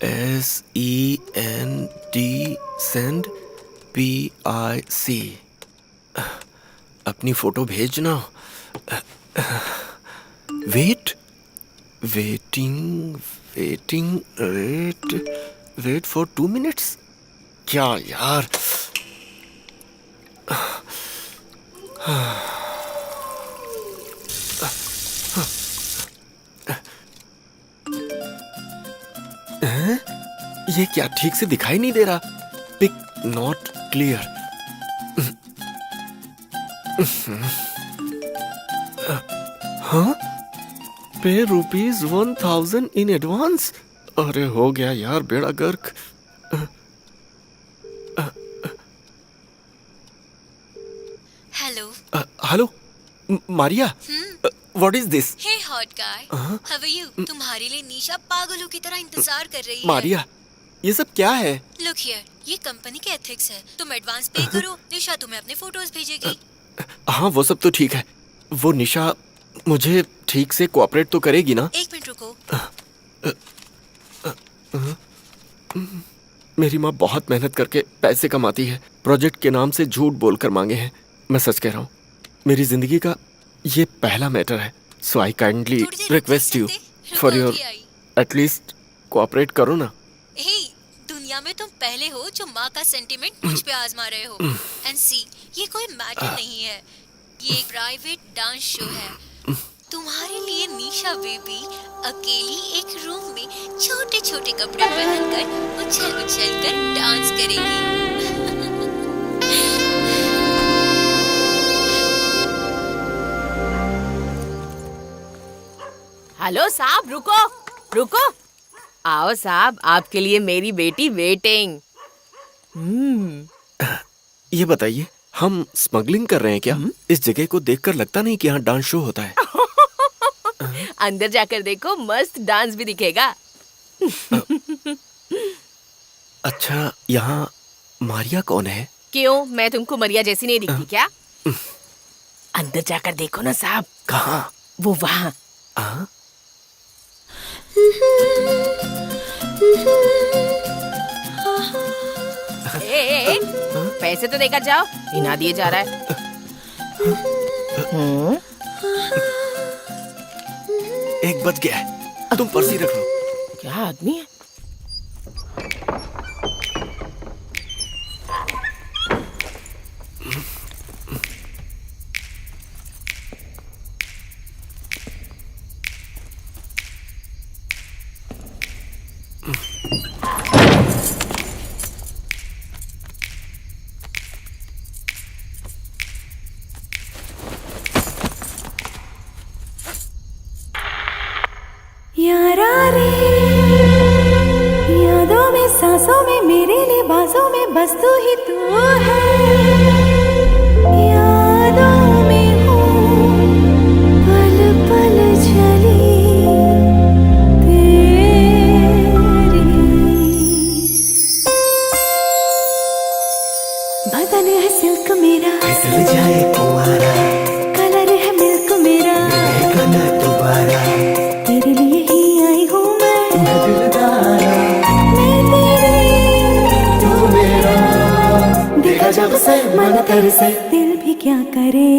SEND send PIC। अपनी photo भेजना। Wait for 2 minutes. क्या यार। ये क्या ठीक से दिखाई नहीं दे रहा। Pic not clear. हाँ, पे ₹1000 इन एडवांस। अरे हो गया यार बेड़ा गर्क। Hello. Hello Maria, what is this? Hey hot guy, how are you? तुम्हारे लिए निशा पागलों की तरह इंतजार कर रही है। मारिया, ये सब क्या है? लुक हियर, ये कंपनी के एथिक्स है। तुम एडवांस पे करो, निशा तुम्हें अपने फोटोज भेजेगी। हाँ वो सब तो ठीक है। वो निशा मुझे ठीक से कोऑपरेट तो करेगी ना? 1 मिनट रुको। मेरी माँ बहुत मेहनत करके पैसे कमाती है, प्रोजेक्ट के नाम से झूठ बोलकर मांगे हैं। मैं सच कह रहा हूँ, मेरी जिंदगी का ये पहला मैटर है। So I kindly request you for your at least cooperate करो ना। हे, दुनिया में तुम पहले हो जो माँ का सेंटीमेंट मुझ पे आजमा रहे हो। एंड सी, ये कोई मैटर नहीं है, ये एक प्राइवेट डांस शो है। तुम्हारे लिए निशा बेबी अकेली एक रूम में छोटे छोटे कपड़े पहनकर उछल उछल कर डांस करेगी। हेलो साहब, रुको रुको। आओ साहब, आपके लिए मेरी बेटी वेटिंग। ये बताइए, हम स्मगलिंग कर रहे हैं क्या? इस जगह को देखकर लगता नहीं कि यहाँ डांस शो होता है। अंदर जाकर देखो, मस्त डांस भी दिखेगा। अच्छा, यहाँ मारिया कौन है? क्यों, मैं तुमको मरिया जैसी नहीं दिखती क्या? अंदर जाकर देखो ना साहब। कहाँ? वो वहाँ। ए, पैसे तो देकर जाओ, हिना दिए जा रहा है। एक बज गया है, तुम पर्सी रख लो। क्या आदमी है? यारा रे, यादों में सांसों में मेरे लिबासों में बस तू ही तू है। यादों में हूँ पल पल चली तेरी। बदन है सिल्क मेरा, फिसल जाए कुंवारा, कलर है मिल्क मेरा, मिलेगा ना दोबारा। तेरे लिए ही आई हूँ मैं दिलदारा, मैं तेरी तू मेरा। देखा जब से मन तरसे, दिल भी क्या करे।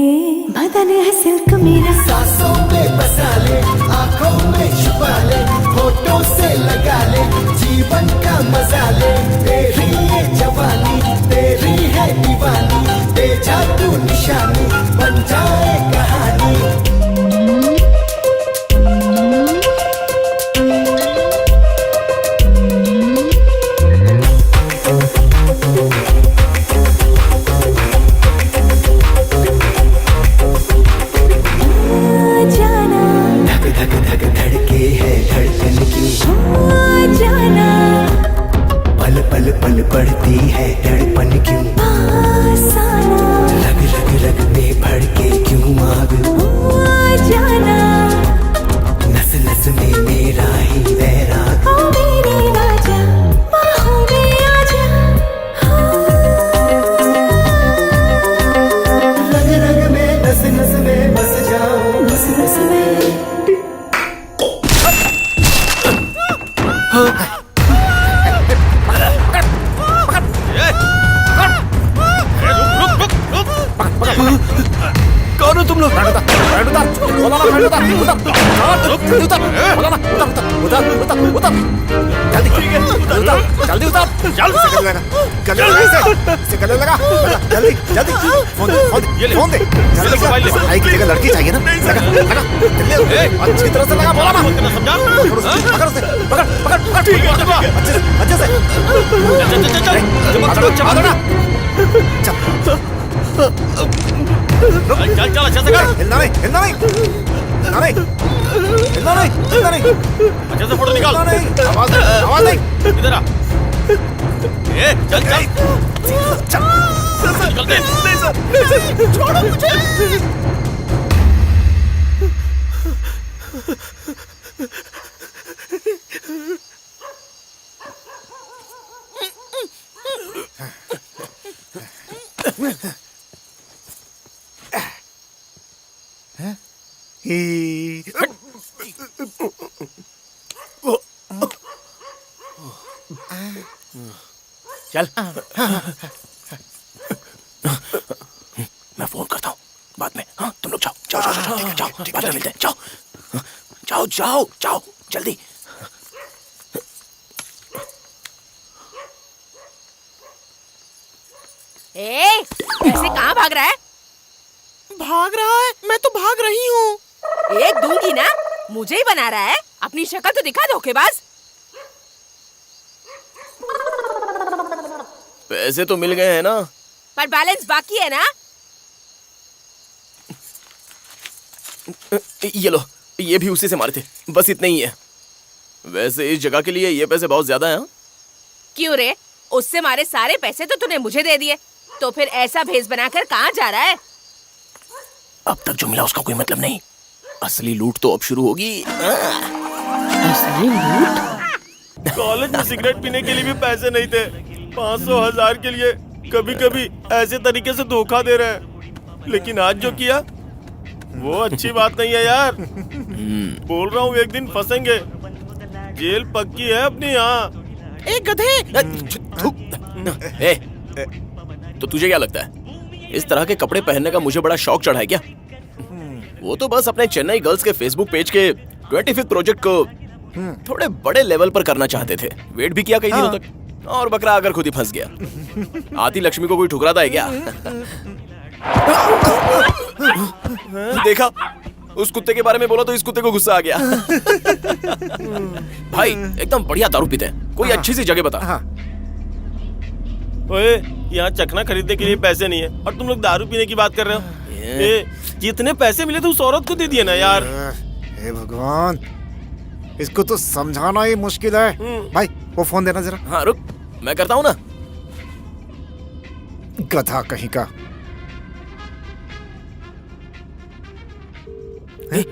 बदन है सिल्क मेरा, सांसों में बसा ले, आंखों में छुपा ले, होठों से लगा ले, जीवन का मजा ले। तेरी ये जवानी, तेरी है दीवानी, दे जा तू निशानी, बन जाए कहानी। जाना धक धक धक धड़के है धड़कन की, जाना पल पल पल पड़ती है धड़पन क्यों। पास आना, लग लग लग में भड़के क्यों आग। जाना नस नस में मेरा ही वैराग। ओ मेरी राजा, बाहों में आजा। रग रग में नस नस में बस जाऊं, बस बस में जल्दी उतर, बोला ना, उतर, जल्दी, जल्दी उतर, गले लगा इसे गले लगा, जल्दी, फोन दे, जल्दी से, एक जगह लड़की चाहिए ना, लगा, जल्दी, अच्छी तरह से लगा, बोला ना, पकड़ उसे, अच्छे से, चल, अच्छे से कर, हिलना नहीं, अच्छे से फोटो निकाल, आवाज नहीं, इधर आ, चल, छोड़ो मुझे। चल, मैं फोन करता हूँ बाद में। हाँ, तुम लोग जाओ, बाद में मिलते हैं, जाओ, जल्दी। ऐसे कहाँ भाग रहा है? मैं तो भाग रही हूँ। एक दूंगी ना, मुझे ही बना रहा है। अपनी शक्ल तो दिखा, धोखेबाज। पैसे तो मिल गए हैं ना, पर बैलेंस बाकी है ना। ये लो, ये भी उसी से मारे थे, बस इतने ही है। वैसे इस जगह के लिए ये पैसे बहुत ज्यादा हैं। क्यों रे? उससे मारे सारे पैसे तो तूने मुझे दे दिए, तो फिर ऐसा भेस बनाकर कहाँ जा रहा है? अब तक जो मिला उसका कोई मतलब नहीं, असली लूट तो अब शुरू होगी। असली लूट? कॉलेज में सिगरेट पीने के लिए भी पैसे नहीं थे, 500,000 के लिए कभी कभी ऐसे तरीके से धोखा दे रहे हैं। लेकिन आज जो किया वो अच्छी बात नहीं है यार। बोल रहा हूँ एक दिन फंसेंगे, जेल पक्की है अपनी यहाँ। एक गधे। तो तुझे क्या लगता है इस तरह के कपड़े पहनने का मुझे बड़ा शौक चढ़ा है क्या? वो तो बस अपने चेन्नई गर्ल्स के फेसबुक पेज के 25th प्रोजेक्ट को थोड़े बड़े लेवल पर करना चाहते थे। वेट भी किया कई दिनों तक, और बकरा आकर खुद ही फंस गया। आती लक्ष्मी को कोई ठुकराता है क्या? देखा, उस कुत्ते के बारे में बोला तो इस कुत्ते को गुस्सा आ गया। भाई एकदम बढ़िया दारू पीते हैं, कोई अच्छी सी जगह बता। ओए, यहाँ चखना खरीदने के लिए पैसे नहीं है और तुम लोग दारू पीने की बात कर रहे हो। जितने पैसे मिले तो उस औरत को दे दिए ना यार। हे भगवान, इसको तो समझाना ही मुश्किल है। भाई वो फोन देना जरा। हाँ रुक, मैं करता हूँ ना। गधा कहीं का।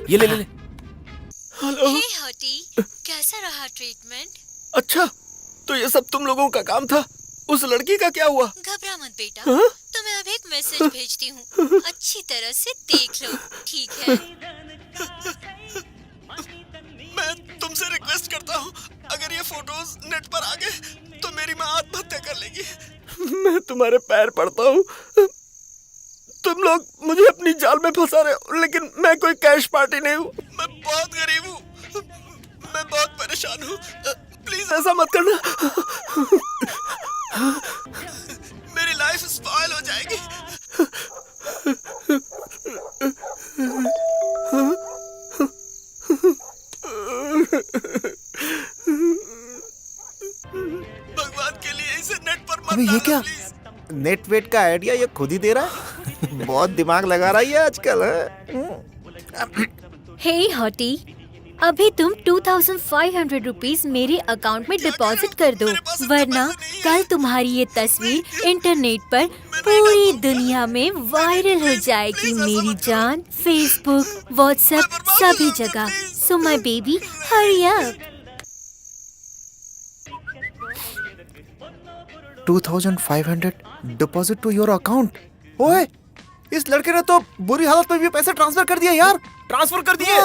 ये ले। हेलो। हे हॉटी, कैसा रहा ट्रीटमेंट? अच्छा, तो ये सब तुम लोगों का काम था। उस लड़की का क्या हुआ? घबरा मत बेटा, तुम्हें अब एक मैसेज भेजती हूँ, अच्छी तरह से देख लो, ठीक है? मैं तुमसे रिक्वेस्ट करता हूँ, अगर ये फोटोज नेट पर आ गए तो मेरी माँ आत्महत्या कर लेगी। मैं तुम्हारे पैर पड़ता हूँ। तुम लोग मुझे अपनी जाल में फंसा रहे हो, लेकिन मैं कोई कैश पार्टी नहीं हूँ। मैं बहुत गरीब हूँ, मैं बहुत परेशान हूँ। प्लीज ऐसा मत करना, मेरी लाइफ स्पॉइल हो जाएगी। भगवान के लिए इसे नेट पर मत अबे ये डालना, क्या? प्लीज। नेट वेट का आइडिया ये खुद ही दे रहा है। बहुत दिमाग लगा रहा है आजकल। हे हॉटी, अभी तुम 2500 रुपीस मेरे अकाउंट में डिपॉजिट कर दो, वरना कल तुम्हारी ये तस्वीर इंटरनेट पर पूरी दुनिया में वायरल हो जाएगी मेरी जान। फेसबुक, व्हाट्सएप, सभी जगह। So my baby, hurry up. 2500 deposit to your account. ओए, इस लड़के ने तो बुरी हालत में भी पैसे ट्रांसफर कर दिए यार। ट्रांसफर कर दिए।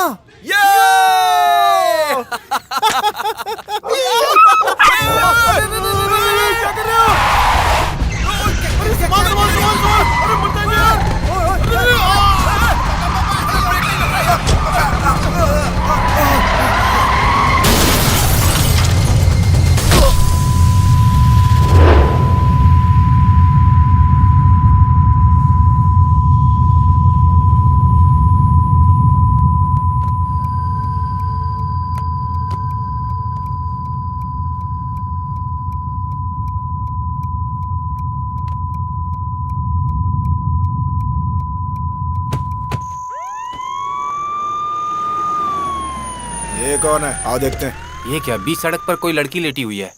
कौन है? आओ देखते हैं। ये क्या बीच सड़क पर कोई लड़की लेटी हुई है?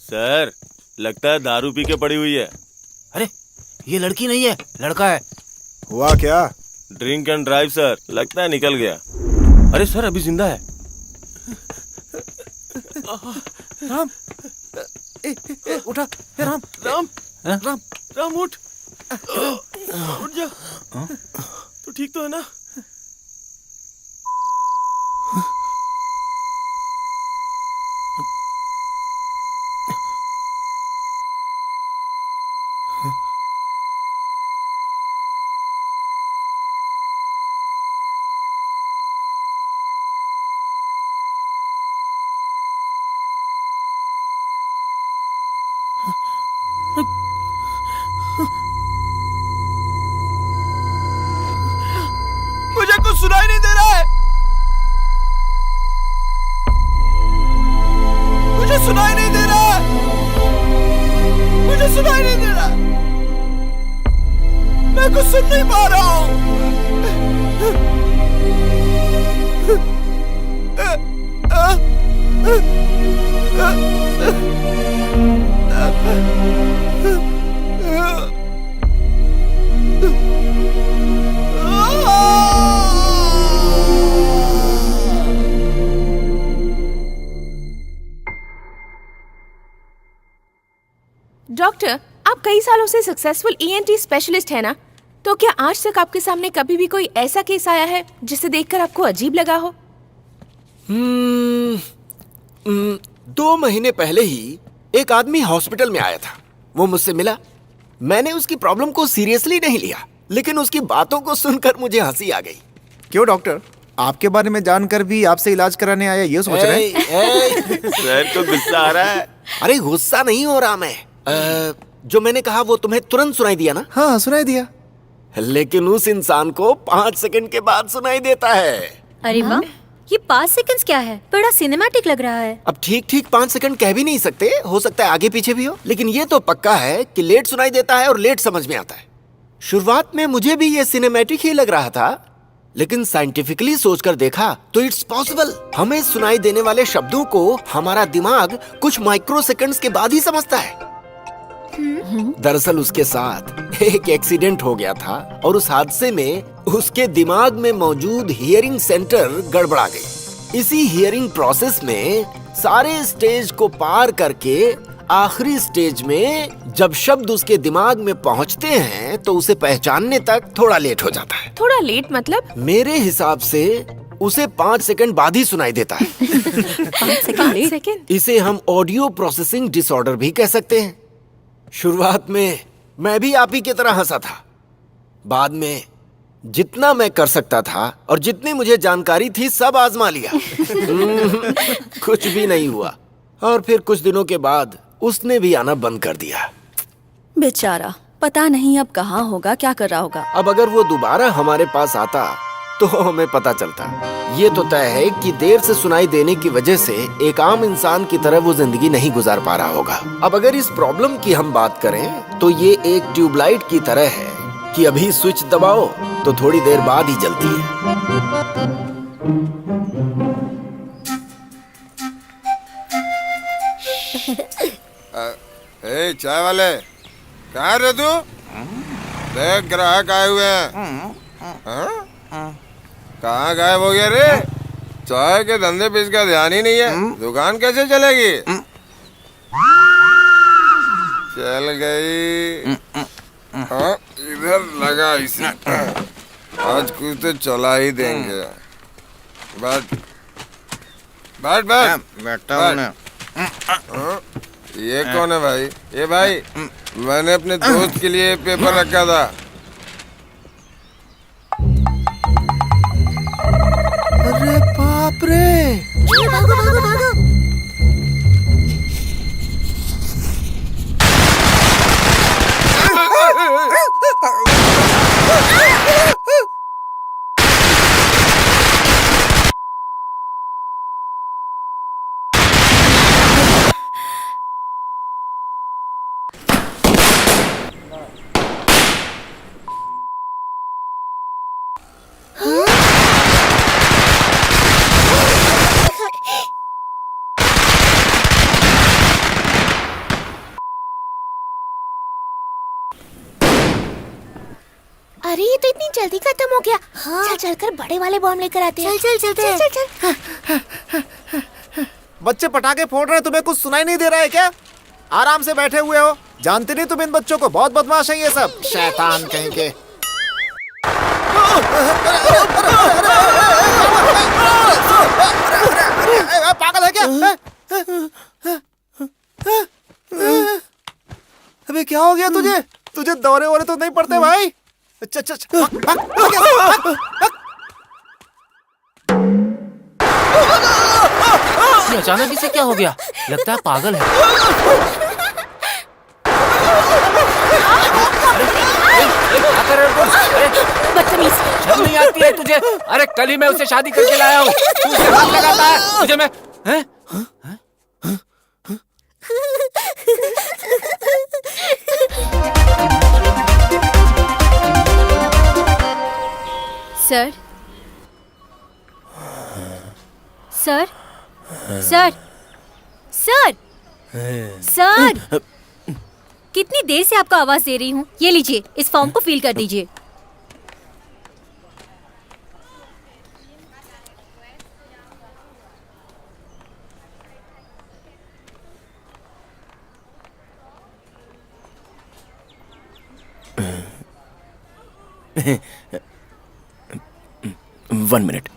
सर लगता है दारू पी के पड़ी हुई है। अरे ये लड़की नहीं है, लड़का है। हुआ क्या? ड्रिंक एंड ड्राइव सर, लगता है निकल गया। अरे सर अभी जिंदा है। राम, उठा। राम, राम राम, राम उठ उठ जा। तो ठीक तो है ना? मुझे कुछ सुनाई नहीं दे रहा है। मुझे सुनाई नहीं दे रहा है। मुझे सुनाई नहीं दे रहा। मैं कुछ सुन नहीं पा रहा हूँ। डॉक्टर, आप कई सालों से सक्सेसफुल ईएनटी स्पेशलिस्ट है ना? तो क्या आज तक आपके सामने कभी भी कोई ऐसा केस आया है जिसे देखकर आपको अजीब लगा हो? 2 महीने पहले ही एक आदमी हॉस्पिटल में आया था। वो मुझसे मिला। मैंने उसकी प्रॉब्लम को सीरियसली नहीं लिया, लेकिन उसकी बातों को सुनकर मुझे हंसी आ गई। क्यों डॉक्टर, आपके बारे में जानकर भी आपसे इलाज कराने आया ये सोच रहे हैं? सर को गुस्सा आ रहा है। अरे गुस्सा नहीं हो रहा मैं। जो मैंने कहा वो तुम्हें तुरंत सुनाई दिया ना? हाँ, सुनाई दिया। लेकिन उस इंसान को 5 सेकंड के बाद सुनाई देता है। अरे वाह, ये 5 सेकंड्स क्या है? बड़ा सिनेमैटिक लग रहा है। अब ठीक 5 सेकंड कह भी नहीं सकते, हो सकता है आगे पीछे भी हो, लेकिन ये तो पक्का है कि लेट सुनाई देता है और लेट समझ में आता है। शुरुआत में मुझे भी ये सिनेमैटिक ही लग रहा था, लेकिन साइंटिफिकली सोचकर देखा तो इट्स पॉसिबल। हमें सुनाई देने वाले शब्दों को हमारा दिमाग कुछ माइक्रो सेकंड्स के बाद ही समझता है। दरअसल उसके साथ एक एक्सीडेंट हो गया था और उस हादसे में उसके दिमाग में मौजूद हियरिंग सेंटर गड़बड़ा गई। इसी हियरिंग प्रोसेस में सारे स्टेज को पार करके आखिरी स्टेज में जब शब्द उसके दिमाग में पहुंचते हैं तो उसे पहचानने तक थोड़ा लेट हो जाता है। थोड़ा लेट मतलब? मेरे हिसाब से उसे 5 सेकंड बाद ही सुनाई देता है। 5 सेकंड? इसे हम ऑडियो प्रोसेसिंग डिसऑर्डर भी कह सकते हैं। शुरुआत में मैं भी आप ही की तरह हंसा था। बाद में जितना मैं कर सकता था और जितनी मुझे जानकारी थी सब आजमा लिया। कुछ भी नहीं हुआ। और फिर कुछ दिनों के बाद उसने भी आना बंद कर दिया। बेचारा, पता नहीं अब कहाँ होगा, क्या कर रहा होगा। अब अगर वो दोबारा हमारे पास आता तो हमें पता चलता। ये तो तय है कि देर से सुनाई देने की वजह से एक आम इंसान की तरह वो जिंदगी नहीं गुजार पा रहा होगा। अब अगर इस प्रॉब्लम की हम बात करें तो ये एक ट्यूबलाइट की तरह है कि अभी स्विच दबाओ तो थोड़ी देर बाद ही जलती है। चाय वाले, कहाँ रहे तू? देख ग्राहक आए हुए हैं। कहाँ गायब हो गया रे? चाय के धंधे पे इसका ध्यान ही नहीं है। दुकान कैसे चलेगी? चल गई। हाँ, इधर लगा इसे। आज कुछ तो चला ही देंगे। बैठ बैठ बैठ। बैठा ये कौन है भाई? ये भाई, मैंने अपने दोस्त के लिए पेपर रखा था। अरे बाप रे! भागो भागो भागो। अरे ये तो इतनी जल्दी खत्म हो गया। चल चलकर बड़े वाले बॉम्ब लेकर आते हैं। चल चलते हैं। चल। बच्चे पटाखे फोड़ रहे हैं, तुम्हें कुछ सुनाई नहीं दे रहा है क्या? आराम से बैठे हुए हो, जानते नहीं तुम इन बच्चों को, बहुत बदमाश है ये सब, शैतान कहीं के। पागल है क्या? अबे क्या हो गया तुझे? तुझे दौरे वोरे तो नहीं पड़ते भाई? ये अचानक इसे क्या हो गया? लगता है पागल है। बदतमीज। शर्म नहीं आती है तुझे? अरे कल ही मैं उसे शादी करके लाया हूँ, तू उसे हाथ लगाता है? तुझे मैं हैं? Sir sir sir sir sir, कितनी देर से आपको आवाज दे रही हूँ। ये लीजिए, इस फॉर्म को फिल कर दीजिए। One minute.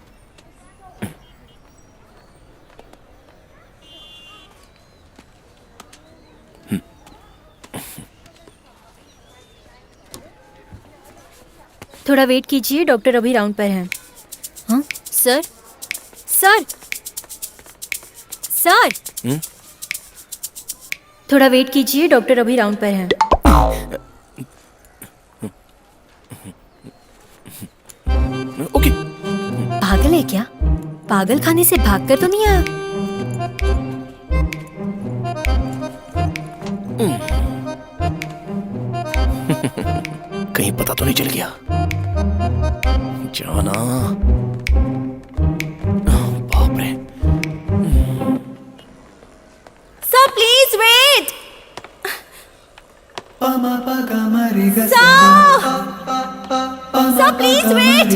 थोड़ा वेट कीजिए, डॉक्टर अभी राउंड पर हैं। हाँ सर सर सर, थोड़ा वेट कीजिए, डॉक्टर अभी राउंड पर हैं। ओके। पागल है क्या? पागल खाने से भागकर तो नहीं आया? कहीं पता तो नहीं चल गया? जाना। बाप रे। Sir please wait. Sir please wait.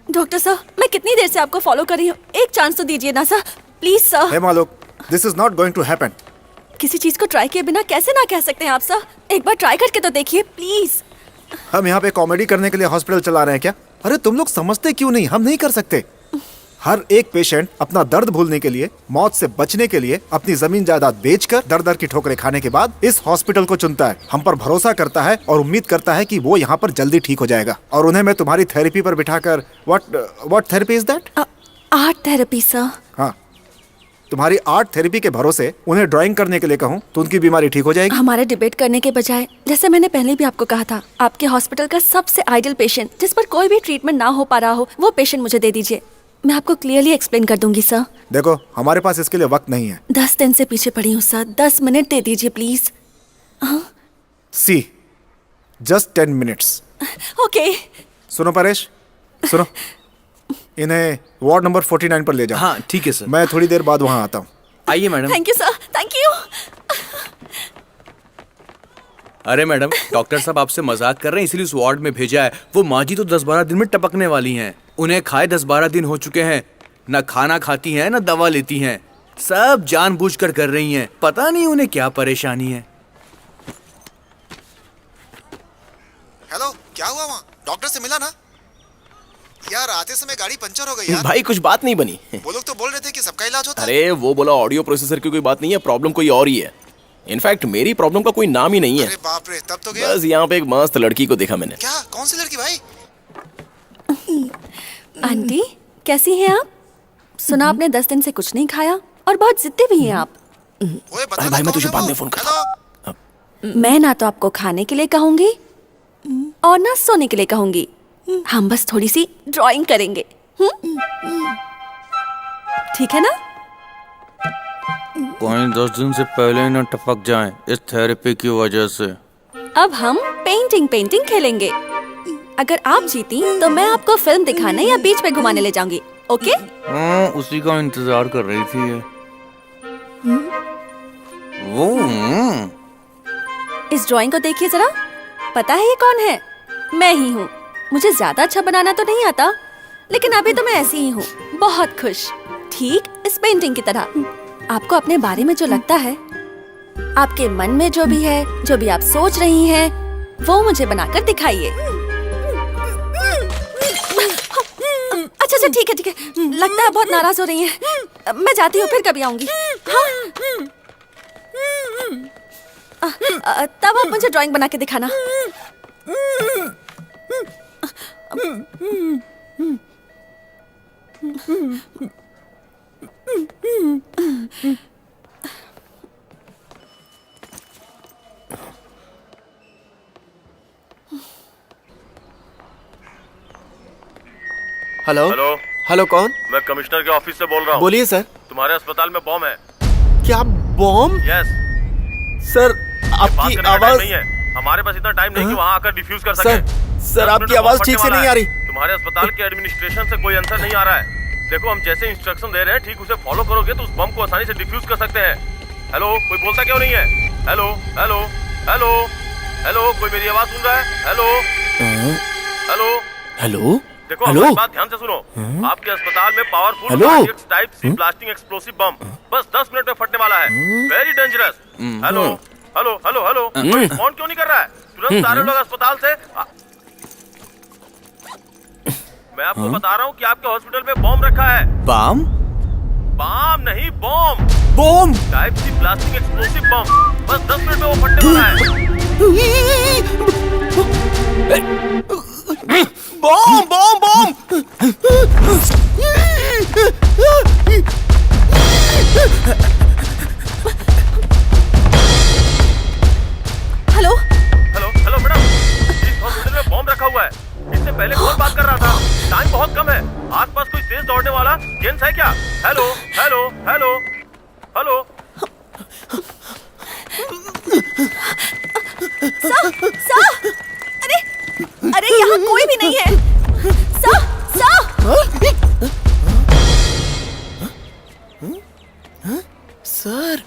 Doctor sir, मैं कितनी देर से आपको फॉलो कर रही हूँ, एक चांस तो दीजिए ना सर, प्लीज सर। हे मालूक, this is not going to happen. किसी चीज को ट्राई किए बिना कैसे ना कह सकते हैं आप सर? एक बार ट्राई करके तो देखिए प्लीज। हम यहाँ पे कॉमेडी करने के लिए हॉस्पिटल चला रहे हैं क्या? अरे तुम लोग समझते क्यों नहीं? हम नहीं कर सकते। हर एक पेशेंट अपना दर्द भूलने के लिए, मौत से बचने के लिए अपनी जमीन जायदाद बेचकर दर दर की ठोकरें खाने के बाद इस हॉस्पिटल को चुनता है, हम पर भरोसा करता है और उम्मीद करता है कि वो यहाँ पर जल्दी ठीक हो जाएगा। और उन्हें मैं तुम्हारी थेरेपी पर बिठाकर what therapy is that? Art therapy sir. हाँ, तुम्हारी आर्ट थेरेपी के भरोसे उन्हें ड्राइंग करने के लिए कहूँ तो उनकी बीमारी ठीक हो जाएगी। हमारे डिबेट करने के बजाय, जैसे मैंने पहले भी आपको कहा था, आपके हॉस्पिटल का सबसे आइडियल पेशेंट जिस पर कोई भी ट्रीटमेंट ना हो पा रहा हो, वो पेशेंट मुझे दे दीजिए। मैं आपको क्लियरली एक्सप्लेन कर दूंगी सर। देखो, हमारे पास इसके लिए वक्त नहीं है। 10 दिन से पीछे पड़ी हूँ सर, 10 मिनट दे दीजिए please. See, just 10 minutes. Okay. सुनो परेश, सुनो, इन्हें वार्ड नंबर 49 पर ले जाओ। हाँ ठीक है सर। मैं थोड़ी देर बाद वहाँ आता हूँ। आइए madam. Thank you sir, thank you. अरे मैडम, डॉक्टर साहब आपसे मजाक कर रहे हैं इसलिए उस वार्ड में भेजा है। वो माँ जी तो 10-12 दिन में टपकने वाली हैं। उन्हें खाए 10-12 दिन हो चुके हैं। ना खाना खाती हैं ना दवा लेती हैं। सब जानबूझकर कर रही हैं। पता नहीं उन्हें क्या परेशानी है। हेलो, क्या हुआ वहाँ? डॉक्टर से मिला ना? यार आते समय गाड़ी पंचर हो गई यार। भाई कुछ बात नहीं बनी। वो लोग तो बोल रहे थे कि सबका इलाज होता है। अरे वो बोला ऑडियो प्रोसेसर की कोई बात नहीं है, प्रॉब्लम कोई और ही है। इनफैक्ट मेरी प्रॉब्लम का कोई नाम ही नहीं है। अरे बाप रे, तब तो गया। बस यहाँ पे एक मस्त लड़की को देखा मैंने। क्या? कौन सी लड़की भाई? आंटी कैसी हैं आप? सुना आपने 10 दिन से कुछ नहीं खाया और बहुत जिद्दी भी हैं आप। अरे भाई मैं तुझे बाद में फोन करता हूँ। मैं ना तो आपको खाने के लिए कहूंगी और ना सोने के लिए कहूंगी। हम बस थोड़ी सी ड्राइंग करेंगे, ठीक है ना? कहीं 10 दिन से पहले न टपक जाएं इस थेरेपी की वजह से। अब हम पेंटिंग खेलेंगे। अगर आप जीती तो मैं आपको फिल्म दिखाने या बीच पे घुमाने ले जाऊंगी, ओके? उसी का इंतजार कर रही थी ये। वो इस ड्राइंग को देखिए जरा। पता है ये कौन है? मैं ही हूँ। मुझे ज्यादा अच्छा बनाना तो नहीं आता, लेकिन अभी तो मैं ऐसी ही हूँ, बहुत खुश। ठीक इस पेंटिंग की तरह। आपको अपने बारे में जो लगता है, आपके मन में जो भी है, जो भी आप सोच रही हैं, वो मुझे बनाकर दिखाइए। अच्छा ठीक है। लगता है बहुत नाराज हो रही हैं। मैं जाती हूँ, फिर कभी आऊंगी। हाँ, तब आप मुझे ड्राइंग बना के दिखाना। हेलो हेलो, कौन? मैं कमिश्नर के ऑफिस से बोल रहा हूँ। बोलिए सर। तुम्हारे अस्पताल में बॉम्ब है। क्या बॉम्ब? यस सर, आपकी आवाज नहीं है। हमारे पास इतना टाइम नहीं कि वहाँ आकर डिफ्यूज कर सके। सर आपकी आवाज ठीक से नहीं आ रही। तुम्हारे अस्पताल के एडमिनिस्ट्रेशन से कोई आंसर नहीं आ रहा है। देखो हम जैसे इंस्ट्रक्शन दे रहे हैं ठीक उसे फॉलो करोगे तो उस बम को आसानी से डिफ्यूज कर सकते हैं। हेलो, कोई बोलता क्यों नहीं है? हेलो हेलो हेलो हेलो, कोई मेरी आवाज सुन रहा है? हेलो हेलो हेलो देखो हमारी बात ध्यान से सुनो। आपके अस्पताल में powerful type C blasting explosive बम बस 10 मिनट में फटने वाला है। Very dangerous. Hello hello hello hello, phone क्यों नहीं कर रहा है? तुरंत सारे लोग अस्पताल से। मैं आपको बता रहा हूँ कि आपके हॉस्पिटल में बॉम्ब रखा है। बम? बम नहीं, bomb. Bomb? Type C blasting explosive बम बस 10 मिनट में वो फटने वाला है। Bomb bomb bomb! Hello hello hello madam, इस हॉस्पिटल में बॉम्ब रखा हुआ है। इससे पहले कौन बात कर रहा था? टाइम बहुत कम है। आसपास कोई तेज दौड़ने वाला जेंट्स है क्या? Hello hello hello hello. अरे यहाँ कोई भी नहीं है। सर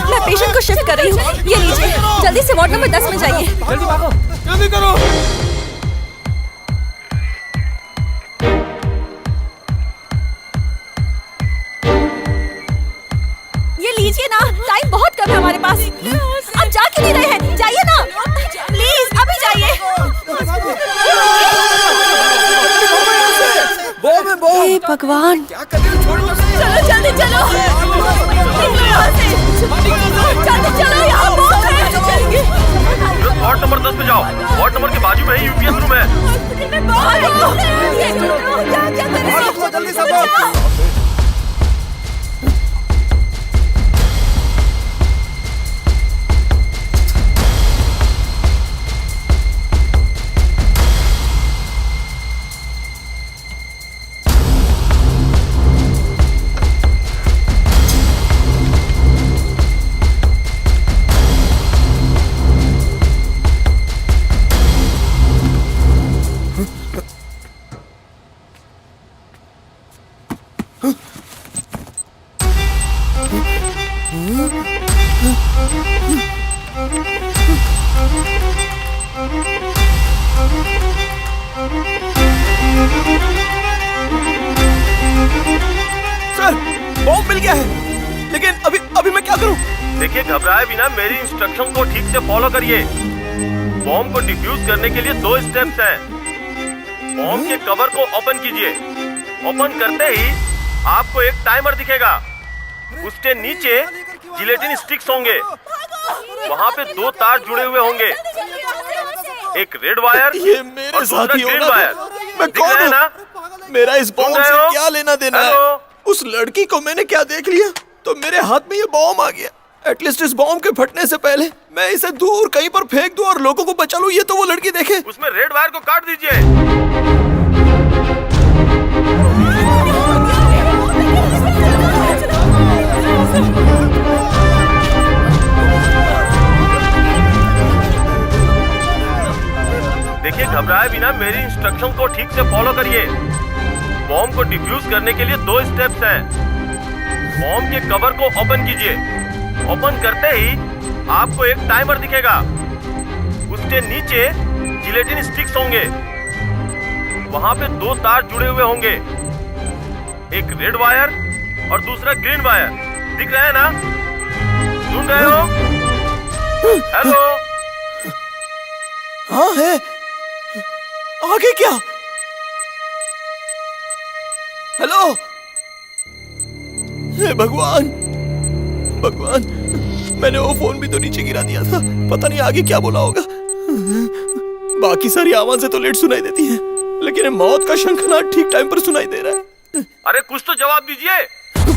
मैं पेशेंट को शिफ्ट कर रही हूँ। ये लीजिए, जल्दी से वार्ड नंबर 10 में जाइए। जल्दी भागो, जल्दी करो। ये लीजिए ना, टाइम बहुत कम है हमारे पास। अब जा क्यों नहीं रहे हैं? जाइए ना प्लीज, अभी जाइए। हे भगवान, चलो जल्दी चलो, निकलो यहाँ से। जल्दी चलो, यहाँ बॉम्ब है। वार्ड नंबर 10 में जाओ। वार्ड नंबर के बाजू में ही यूपीएस रूम है। जल्दी सब सर, बॉम्ब मिल गया है, लेकिन अभी मैं क्या करूं? देखिए, घबराए बिना मेरी इंस्ट्रक्शन को ठीक से फॉलो करिए। बॉम्ब को डिफ्यूज करने के लिए 2 स्टेप्स हैं। बॉम्ब के कवर को ओपन कीजिए। ओपन करते ही आपको एक टाइमर दिखेगा। उसके नीचे जिलेटिन स्टिक्स होंगे। वहाँ पे 2 तार जुड़े हुए होंगे, एक रेड वायर ये मेरे और दूसरा साथी ग्रीन होगा। वायर। मैं दिख कौन रहा है हूँ? ना? मेरा इस बॉम्ब से क्या लेना देना है? उस लड़की को मैंने क्या देख लिया तो मेरे हाथ में ये बॉम्ब आ गया। एटलीस्ट इस बॉम्ब के फटने से पहले मैं इसे दूर कहीं पर फेंक दूं और लोगों को बचा लूं। ये तो वो लड़की देखे। उसमें रेड वायर को काट दीजिए। देखिए, घबराए बिना मेरी इंस्ट्रक्शन को ठीक से फॉलो करिए। बॉम्ब को डिफ्यूज करने के लिए 2 स्टेप्स हैं। बॉम्ब के कवर को ओपन कीजिए। ओपन करते ही आपको एक टाइमर दिखेगा। उसके नीचे जिलेटिन स्टिक्स होंगे। वहाँ पे 2 तार जुड़े हुए होंगे, एक रेड वायर और दूसरा ग्रीन वायर। दिख रहा है ना? सुन रहे हो? हेलो? हाँ है। आगे क्या? हेलो? हे भगवान, भगवान, मैंने वो फोन भी तो नीचे गिरा दिया था। पता नहीं आगे क्या बोला होगा। बाकी सारी आवाजें तो लेट सुनाई देती हैं, लेकिन मौत का शंखनाद ठीक टाइम पर सुनाई दे रहा है। अरे कुछ तो जवाब दीजिए।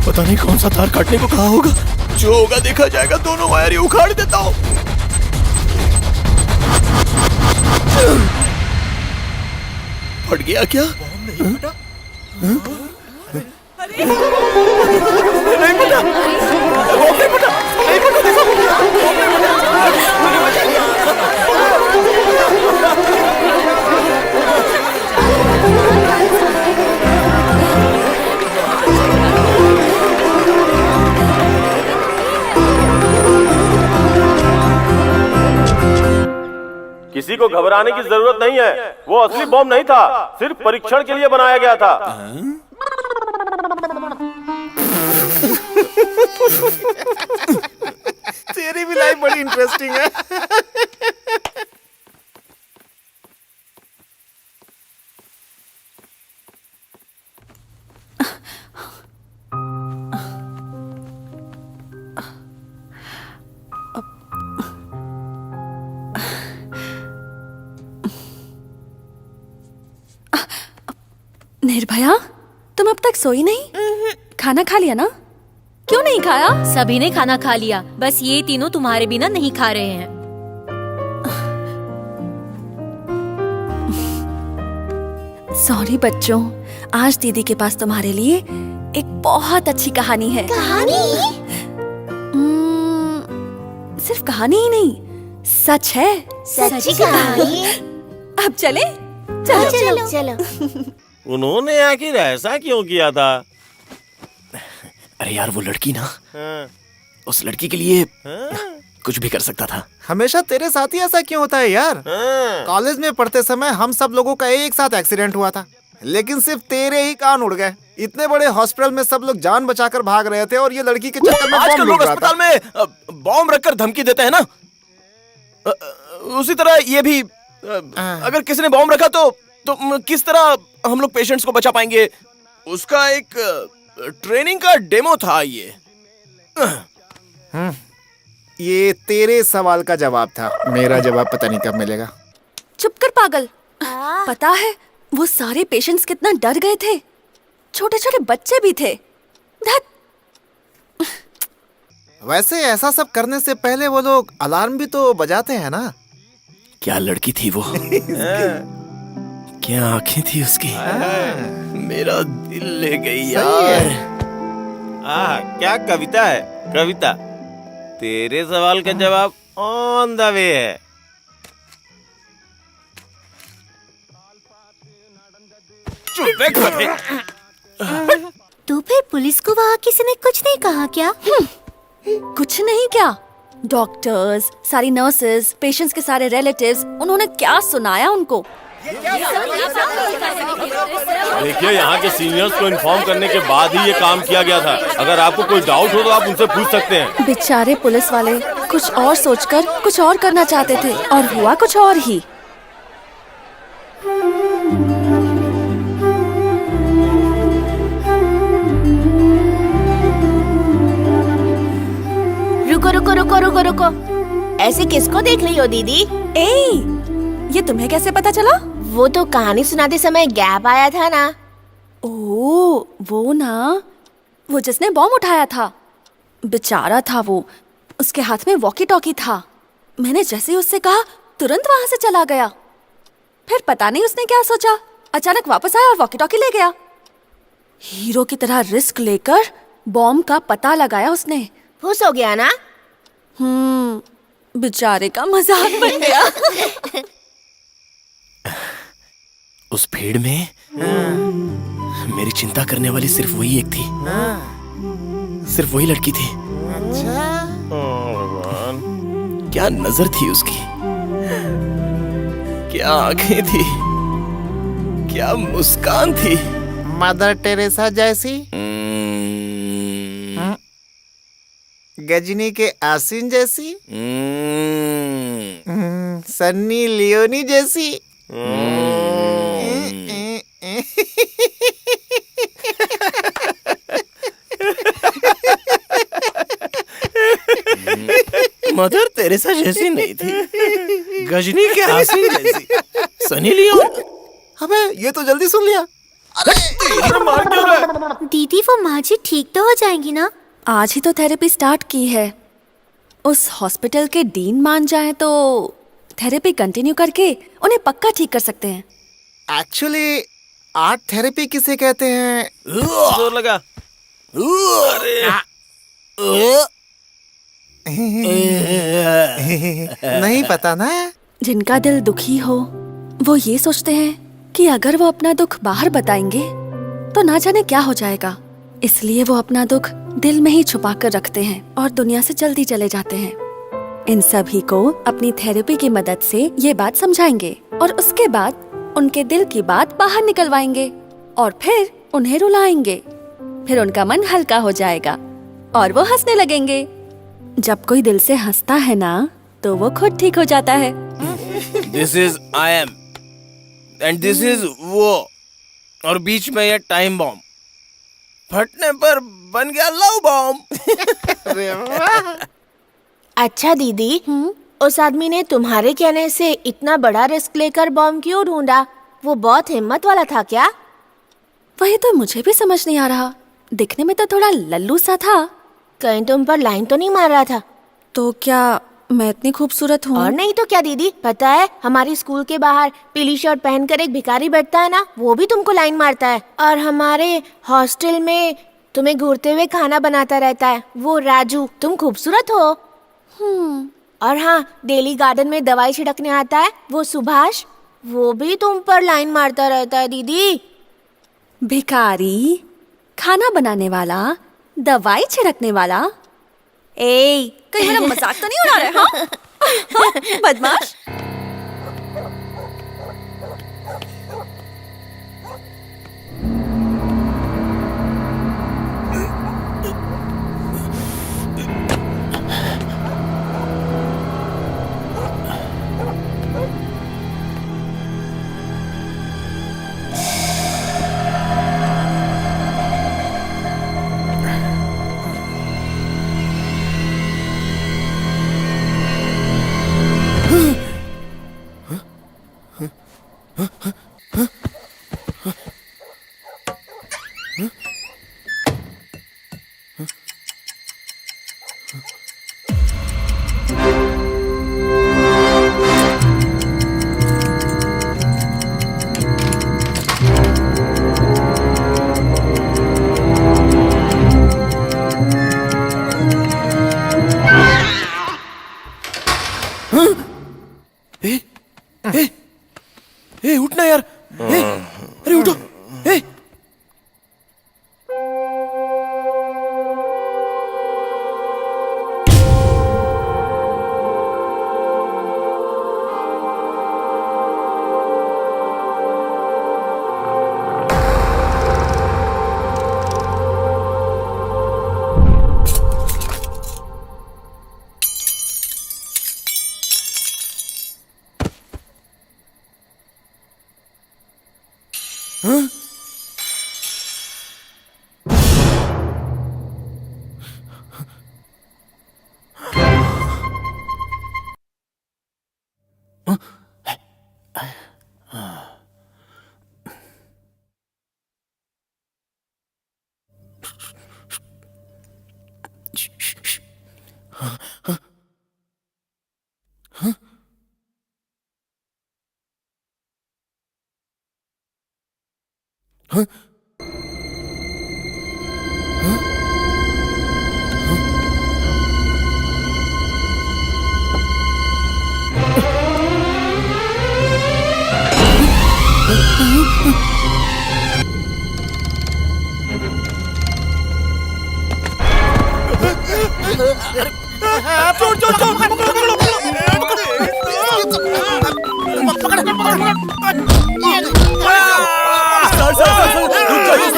पता नहीं कौन सा तार काटने को कहा होगा। जो होगा देखा जाएगा। दोनों वायर ही उखाड़ देता हूँ। फट गया क्या? नहीं फटा। नहीं फटा। नहीं फटा। नहीं किसी को घबराने की जरूरत नहीं है। वो असली बॉम्ब नहीं था, सिर्फ परीक्षण के लिए बनाया गया था। तेरी भी लाइफ बड़ी इंटरेस्टिंग है। निर्भया, तुम अब तक सोई नहीं? खाना खा लिया ना? क्यों नहीं खाया? सभी ने खाना खा लिया, बस ये तीनों तुम्हारे बिना नहीं खा रहे हैं। सॉरी बच्चों, आज दीदी के पास तुम्हारे लिए एक बहुत अच्छी कहानी है। कहानी? सिर्फ कहानी ही नहीं, सच है। सच्ची कहानी? अब चले? चलो चलो। उन्होंने आखिर ऐसा क्यों किया था? अरे यार, वो लड़की ना, उस लड़की के लिए कुछ भी कर सकता था। हमेशा तेरे साथ ही ऐसा क्यों होता है यार? कॉलेज में पढ़ते समय हम सब लोगों का एक साथ एक्सीडेंट हुआ था, लेकिन सिर्फ तेरे ही कान उड़ गए। इतने बड़े हॉस्पिटल में सब लोग जान बचाकर भाग रहे थे और ये लड़की के चक्कर में आजकल बॉम्ब लोग लूट रहा था। अस्पताल में बॉम्ब रखकर धमकी देते हैं ना, उसी तरह ये भी। अगर किसी ने बॉम्ब रखा तो किस तरह हम लोग पेशेंट्स को बचा पाएंगे? उसका एक ट्रेनिंग का डेमो था ये। ये तेरे सवाल का जवाब था, मेरा जवाब पता नहीं कब मिलेगा। चुप कर पागल। पता है वो सारे पेशेंट्स कितना डर गए थे? छोटे छोटे बच्चे भी थे। धत। वैसे ऐसा सब करने से पहले वो लोग अलार्म भी तो बजाते हैं ना? क्या लड़की थी वो? क्या आंखें थी उसकी? मेरा दिल ले गई यार। क्या कविता है? कविता। तेरे सवाल का जवाब ऑन द वे है। तो फिर पुलिस को वहाँ किसी ने कुछ नहीं कहा क्या? कुछ नहीं क्या? डॉक्टर्स, सारी नर्सेस, पेशेंट्स के सारे रिलेटिव्स, उन्होंने क्या सुनाया उनको। देखिए, यहाँ के सीनियर्स को इन्फॉर्म करने के बाद ही ये काम किया गया था। अगर आपको कोई डाउट हो तो आप उनसे पूछ सकते हैं। बेचारे पुलिस वाले कुछ और सोचकर कुछ और करना चाहते थे और हुआ कुछ और ही। रुको रुको रुको रुको रुको, ऐसे किसको देख रही हो दीदी? ये तुम्हें कैसे पता चला? वो तो कहानी सुनाते समय गैप आया था ना। ओह, वो ना, वो जिसने बॉम्ब उठाया था। बेचारा था वो, उसके हाथ में वॉकी टॉकी था। मैंने जैसे ही उससे कहा तुरंत वहां से चला गया। फिर पता नहीं उसने क्या सोचा, अचानक वापस आया और वॉकी टॉकी ले गया। हीरो की तरह रिस्क लेकर बॉम्ब का पता लगाया उसने। खुश हो गया ना? बेचारे का मजाक बन गया। उस भीड़ में मेरी चिंता करने वाली सिर्फ वही एक थी। सिर्फ वही लड़की थी। क्या नजर थी उसकी, क्या आंखें थी, क्या मुस्कान थी। मदर टेरेसा जैसी, गजनी के आसिन जैसी, सन्नी लियोनी जैसी। मदर तेरेसा जैसी नहीं थी, गजनी के आसिन जैसी, सनी लियोन। अबे ये तो जल्दी सुन लिया। दीदी, वो माँ जी ठीक तो हो जाएंगी ना? आज ही तो थेरेपी स्टार्ट की है। उस हॉस्पिटल के डीन मान जाएं तो थेरेपी कंटिन्यू करके उन्हें पक्का ठीक कर सकते हैं। एक्चुअली आर्ट थेरेपी किसे कहते हैं? जोर लगा। नहीं पता ना। जिनका दिल दुखी हो वो ये सोचते हैं कि अगर वो अपना दुख बाहर बताएंगे तो ना जाने क्या हो जाएगा, इसलिए वो अपना दुख दिल में ही छुपा कर रखते हैं और दुनिया से जल्दी चले जाते हैं। इन सभी को अपनी थेरेपी की मदद से ये बात समझाएंगे और उसके बाद उनके दिल की बात बाहर निकलवाएंगे और फिर उन्हें रुलाएंगे। फिर उनका मन हल्का हो जाएगा और वो हंसने लगेंगे। जब कोई दिल से हंसता है ना तो वो खुद ठीक हो जाता है। This is I am and this is वो, और बीच में ये टाइम बॉम्ब फटने पर बन गया लव बॉम्ब। अच्छा दीदी, उस आदमी ने तुम्हारे कहने से इतना बड़ा रिस्क लेकर बॉम्ब क्यों ढूंढा? वो बहुत हिम्मत वाला था क्या? वही तो मुझे भी समझ नहीं आ रहा। दिखने में तो थोड़ा लल्लू सा था। कहीं तुम पर लाइन तो नहीं मार रहा था? तो क्या मैं इतनी खूबसूरत हूँ? और नहीं तो क्या दीदी, पता है हमारी स्कूल के बाहर पीली शर्ट पहनकर एक भिखारी बैठता है ना, वो भी तुमको लाइन मारता है। और हमारे हॉस्टल में तुम्हें घूरते हुए खाना बनाता रहता है वो राजू, तुम खूबसूरत हो। और हाँ, डेली गार्डन में दवाई छिड़कने आता है वो सुभाष, वो भी तुम पर लाइन मारता रहता है दीदी। भिखारी, खाना बनाने वाला, दवाई छिड़कने वाला। कहीं मेरा मजाक तो नहीं उड़ा रहे? हाँ? बदमाश। उठना यार। अरे उठो।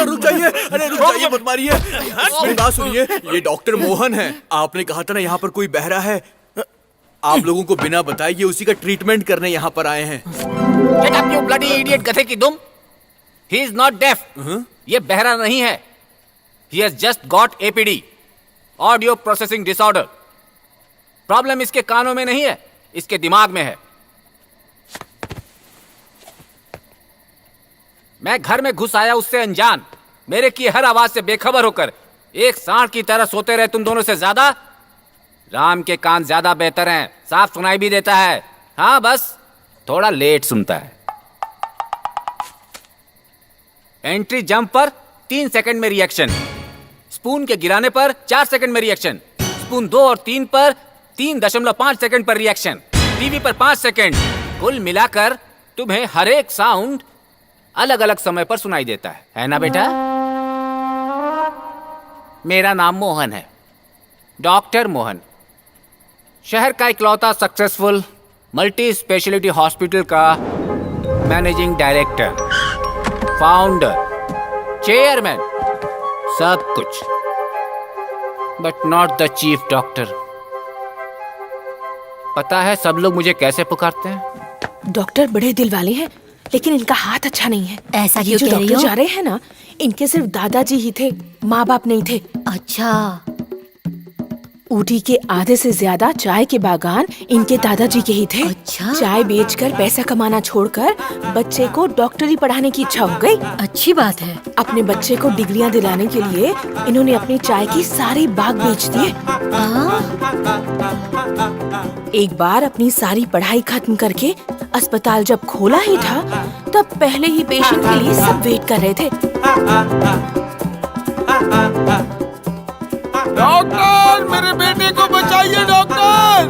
रुक जाइए, अरे रुक जाइए, मत मारिए। मेरी बात सुनिए, ये डॉक्टर मोहन है। आपने कहा था ना यहाँ पर कोई बहरा है। आप लोगों को बिना बताए ये उसी का ट्रीटमेंट करने यहाँ पर आए हैं। Shut up, you bloody idiot, गधे की दुम। He is not deaf. ये बहरा नहीं है। He has just got APD, Audio Processing Disorder. Problem इसके कानों में नहीं है, इसके दिमाग में है। मैं घर में घुस आया उससे अनजान, मेरे की हर आवाज से बेखबर होकर एक सांड की तरह सोते रहे तुम दोनों से ज्यादा। राम के कान ज्यादा बेहतर हैं, साफ सुनाई भी देता है। हाँ, बस थोड़ा लेट सुनता है। एंट्री जंप पर 3 सेकंड में रिएक्शन, स्पून के गिराने पर 4 सेकंड में रिएक्शन, स्पून 2 और 3 पर 3.5 सेकंड पर रिएक्शन, टीवी पर 5 सेकंड। कुल मिलाकर तुम्हें हर एक साउंड अलग अलग समय पर सुनाई देता है ना बेटा? मेरा नाम मोहन है, डॉक्टर मोहन। शहर का इकलौता सक्सेसफुल मल्टी स्पेशलिटी हॉस्पिटल का मैनेजिंग डायरेक्टर, फाउंडर, चेयरमैन, सब कुछ, but not the chief doctor. पता है सब लोग मुझे कैसे पुकारते हैं? डॉक्टर बड़े दिल वाले हैं, लेकिन इनका हाथ अच्छा नहीं है। ऐसा ये क्यों जो कह रही डॉक्टर हो? जा रहे हैं ना, इनके सिर्फ दादाजी ही थे, माँ बाप नहीं थे। अच्छा, ऊटी के आधे से ज्यादा चाय के बागान इनके दादाजी के ही थे। अच्छा। चाय बेचकर पैसा कमाना छोड़कर बच्चे को डॉक्टरी पढ़ाने की इच्छा हो गई। अच्छी बात है। अपने बच्चे को डिग्रियां दिलाने के लिए इन्होंने अपनी चाय की सारी बाग बेच दिए। एक बार अपनी सारी पढ़ाई खत्म करके अस्पताल जब खोला ही था, तब पहले ही पेशेंट के लिए सब वेट कर रहे थे। डॉक्टर, मेरे बेटे को बचाइए डॉक्टर,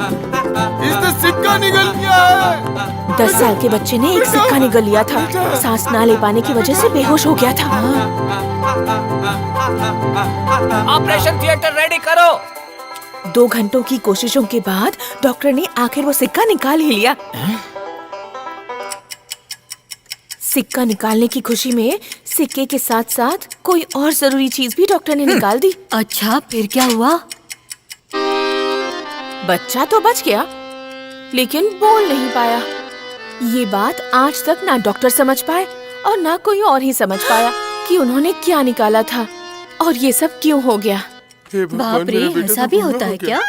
इससे सिक्का निकल गया है। 10 साल के बच्चे ने एक सिक्का निगल लिया था। सांस ना ले पाने की वजह से बेहोश हो गया था। ऑपरेशन थिएटर रेडी करो। 2 घंटों की कोशिशों के बाद डॉक्टर ने आखिर वो सिक्का निकाल ही लिया। सिक्का निकालने की खुशी में सिक्के के साथ साथ कोई और जरूरी चीज भी डॉक्टर ने निकाल दी। अच्छा, फिर क्या हुआ? बच्चा तो बच गया, लेकिन बोल नहीं पाया। ये बात आज तक ना डॉक्टर समझ पाए और ना कोई और ही समझ पाया कि उन्होंने क्या निकाला था और ये सब क्यों हो गया। बाप रे, ऐसा भी होता है क्या?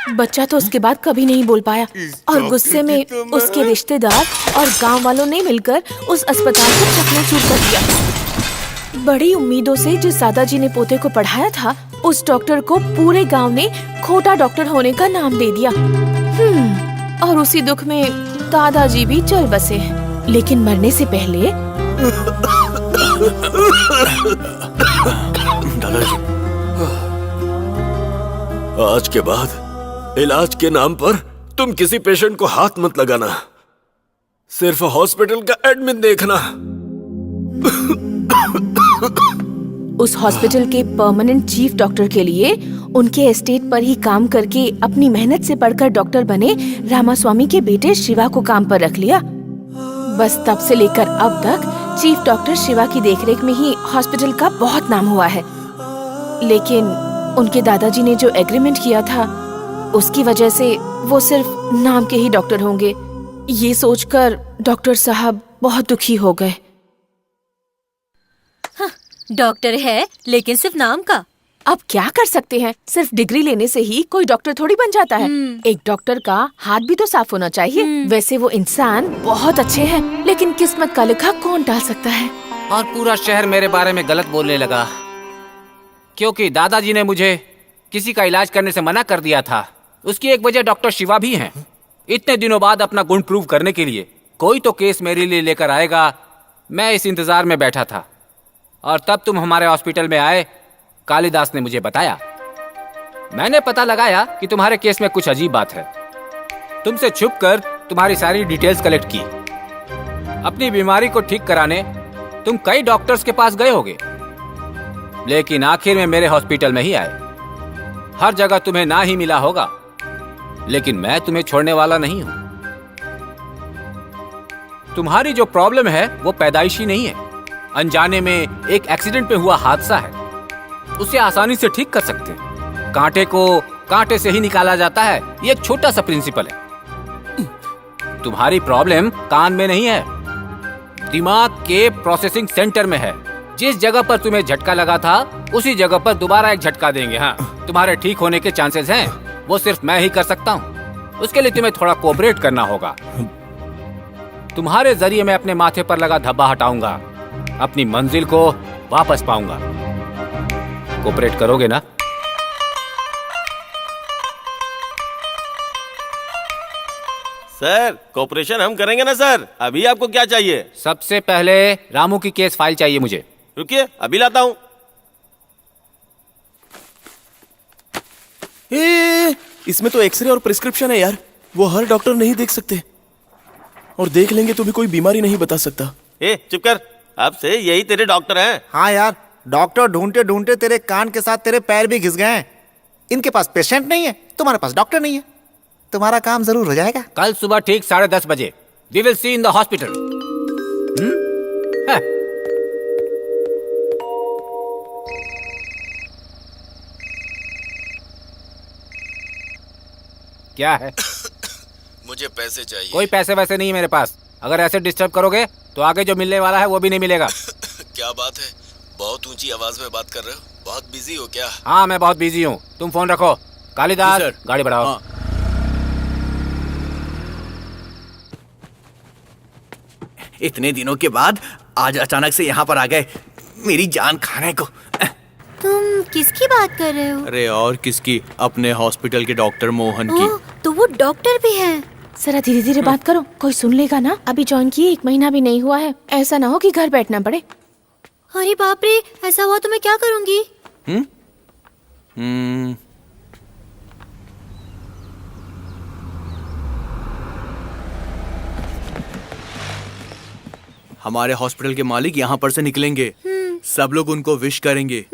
बच्चा तो उसके बाद कभी नहीं बोल पाया और गुस्से में उसके रिश्तेदार और गांव वालों ने मिलकर उस अस्पताल को चकनाचूर कर दिया। बड़ी उम्मीदों से जिस दादाजी ने पोते को पढ़ाया था, उस डॉक्टर को पूरे गांव ने खोटा डॉक्टर होने का नाम दे दिया। और उसी दुख में दादाजी भी चल बसे। लेकिन मरने से पहले दादाजी, आज के बाद इलाज के नाम पर तुम किसी पेशेंट को हाथ मत लगाना, सिर्फ हॉस्पिटल का एडमिन देखना। उस हॉस्पिटल के परमानेंट चीफ डॉक्टर के लिए उनके एस्टेट पर ही काम करके अपनी मेहनत से पढ़कर डॉक्टर बने रामास्वामी के बेटे शिवा को काम पर रख लिया। बस तब से लेकर अब तक चीफ डॉक्टर शिवा की देखरेख में ही हॉस्पिटल का बहुत नाम हुआ है। लेकिन उनके दादाजी ने जो एग्रीमेंट किया था, उसकी वजह से वो सिर्फ नाम के ही डॉक्टर होंगे। ये सोचकर डॉक्टर साहब बहुत दुखी हो गए। डॉक्टर है लेकिन सिर्फ नाम का। अब क्या कर सकते हैं, सिर्फ डिग्री लेने से ही कोई डॉक्टर थोड़ी बन जाता है। एक डॉक्टर का हाथ भी तो साफ होना चाहिए। वैसे वो इंसान बहुत अच्छे हैं, लेकिन किस्मत का लिखा कौन टाल सकता है। और पूरा शहर मेरे बारे में गलत बोलने लगा, क्योंकि दादाजी ने मुझे किसी का इलाज करने से मना कर दिया था। उसकी एक वजह डॉक्टर शिवा भी हैं। इतने दिनों बाद अपना गुण प्रूव करने के लिए कोई तो केस मेरे लिए लेकर आएगा, मैं इस इंतजार में बैठा था। और तब तुम हमारे हॉस्पिटल में आए। कालिदास ने मुझे बताया। मैंने पता लगाया कि तुम्हारे केस में कुछ अजीब बात है। तुमसे छुपकर तुम्हारी सारी डिटेल्स कलेक्ट की। अपनी बीमारी को ठीक कराने तुम कई डॉक्टर्स के पास गए होगे, लेकिन आखिर में मेरे हॉस्पिटल में ही आए। हर जगह तुम्हें ना ही मिला होगा, लेकिन मैं तुम्हें छोड़ने वाला नहीं हूं। तुम्हारी जो प्रॉब्लम है वो पैदाइशी नहीं है, अनजाने में एक एक्सीडेंट पे हुआ हादसा है। उसे आसानी से ठीक कर सकते हैं। कांटे को कांटे से ही निकाला जाता है, ये एक छोटा सा प्रिंसिपल है। तुम्हारी प्रॉब्लम कान में नहीं है, दिमाग के प्रोसेसिंग सेंटर में है। जिस जगह पर तुम्हें झटका लगा था उसी जगह पर दोबारा एक झटका देंगे। हाँ, तुम्हारे ठीक होने के चांसेस हैं, वो सिर्फ मैं ही कर सकता हूँ। उसके लिए तुम्हें थोड़ा कोऑपरेट करना होगा। तुम्हारे जरिए मैं अपने माथे पर लगा धब्बा हटाऊंगा, अपनी मंजिल को वापस पाऊंगा। कोऑपरेट करोगे ना? सर, कोऑपरेशन हम करेंगे ना सर। अभी आपको क्या चाहिए? सबसे पहले रामू की केस फाइल चाहिए मुझे। रुकिए, अभी लाता हूँ। इसमें तो एक्सरे और प्रिस्क्रिप्शन है यार, वो हर डॉक्टर नहीं देख सकते, और देख लेंगे तो भी कोई बीमारी नहीं बता सकता। चुप कर, अब से यही तेरे डॉक्टर हैं। हाँ यार, डॉक्टर ढूंढते ढूंढते तेरे कान के साथ तेरे पैर भी घिस गए हैं। इनके पास पेशेंट नहीं है, तुम्हारे पास डॉक्टर नहीं है। तुम्हारा काम जरूर हो जाएगा। कल सुबह ठीक 10:30 बजे we will see in the hospital. क्या है? मुझे पैसे चाहिए। कोई पैसे वैसे नहीं है मेरे पास। अगर ऐसे डिस्टर्ब करोगे तो आगे जो मिलने वाला है वो भी नहीं मिलेगा। क्या बात है, बहुत ऊंची आवाज में बात कर रहे हो? बहुत बिजी हो क्या? हाँ, मैं बहुत बिजी हूँ। तुम फोन रखो। कालिदास, गाड़ी बढ़ाओ। हाँ। इतने दिनों के बाद आज अचानक से यहाँ पर आ गए मेरी जान खाने को। तुम किसकी बात कर रहे हो? अरे और किसकी, अपने हॉस्पिटल के डॉक्टर मोहन की। तो वो डॉक्टर भी हैं। जरा धीरे धीरे बात करो, कोई सुन लेगा ना। अभी ज्वाइन किए 1 महीना भी नहीं हुआ है, ऐसा ना हो कि घर बैठना पड़े। अरे बाप रे, ऐसा हुआ तो मैं क्या करूँगी? हमारे हॉस्पिटल के मालिक यहाँ पर से निकलेंगे। सब लोग उनको विश करेंगे,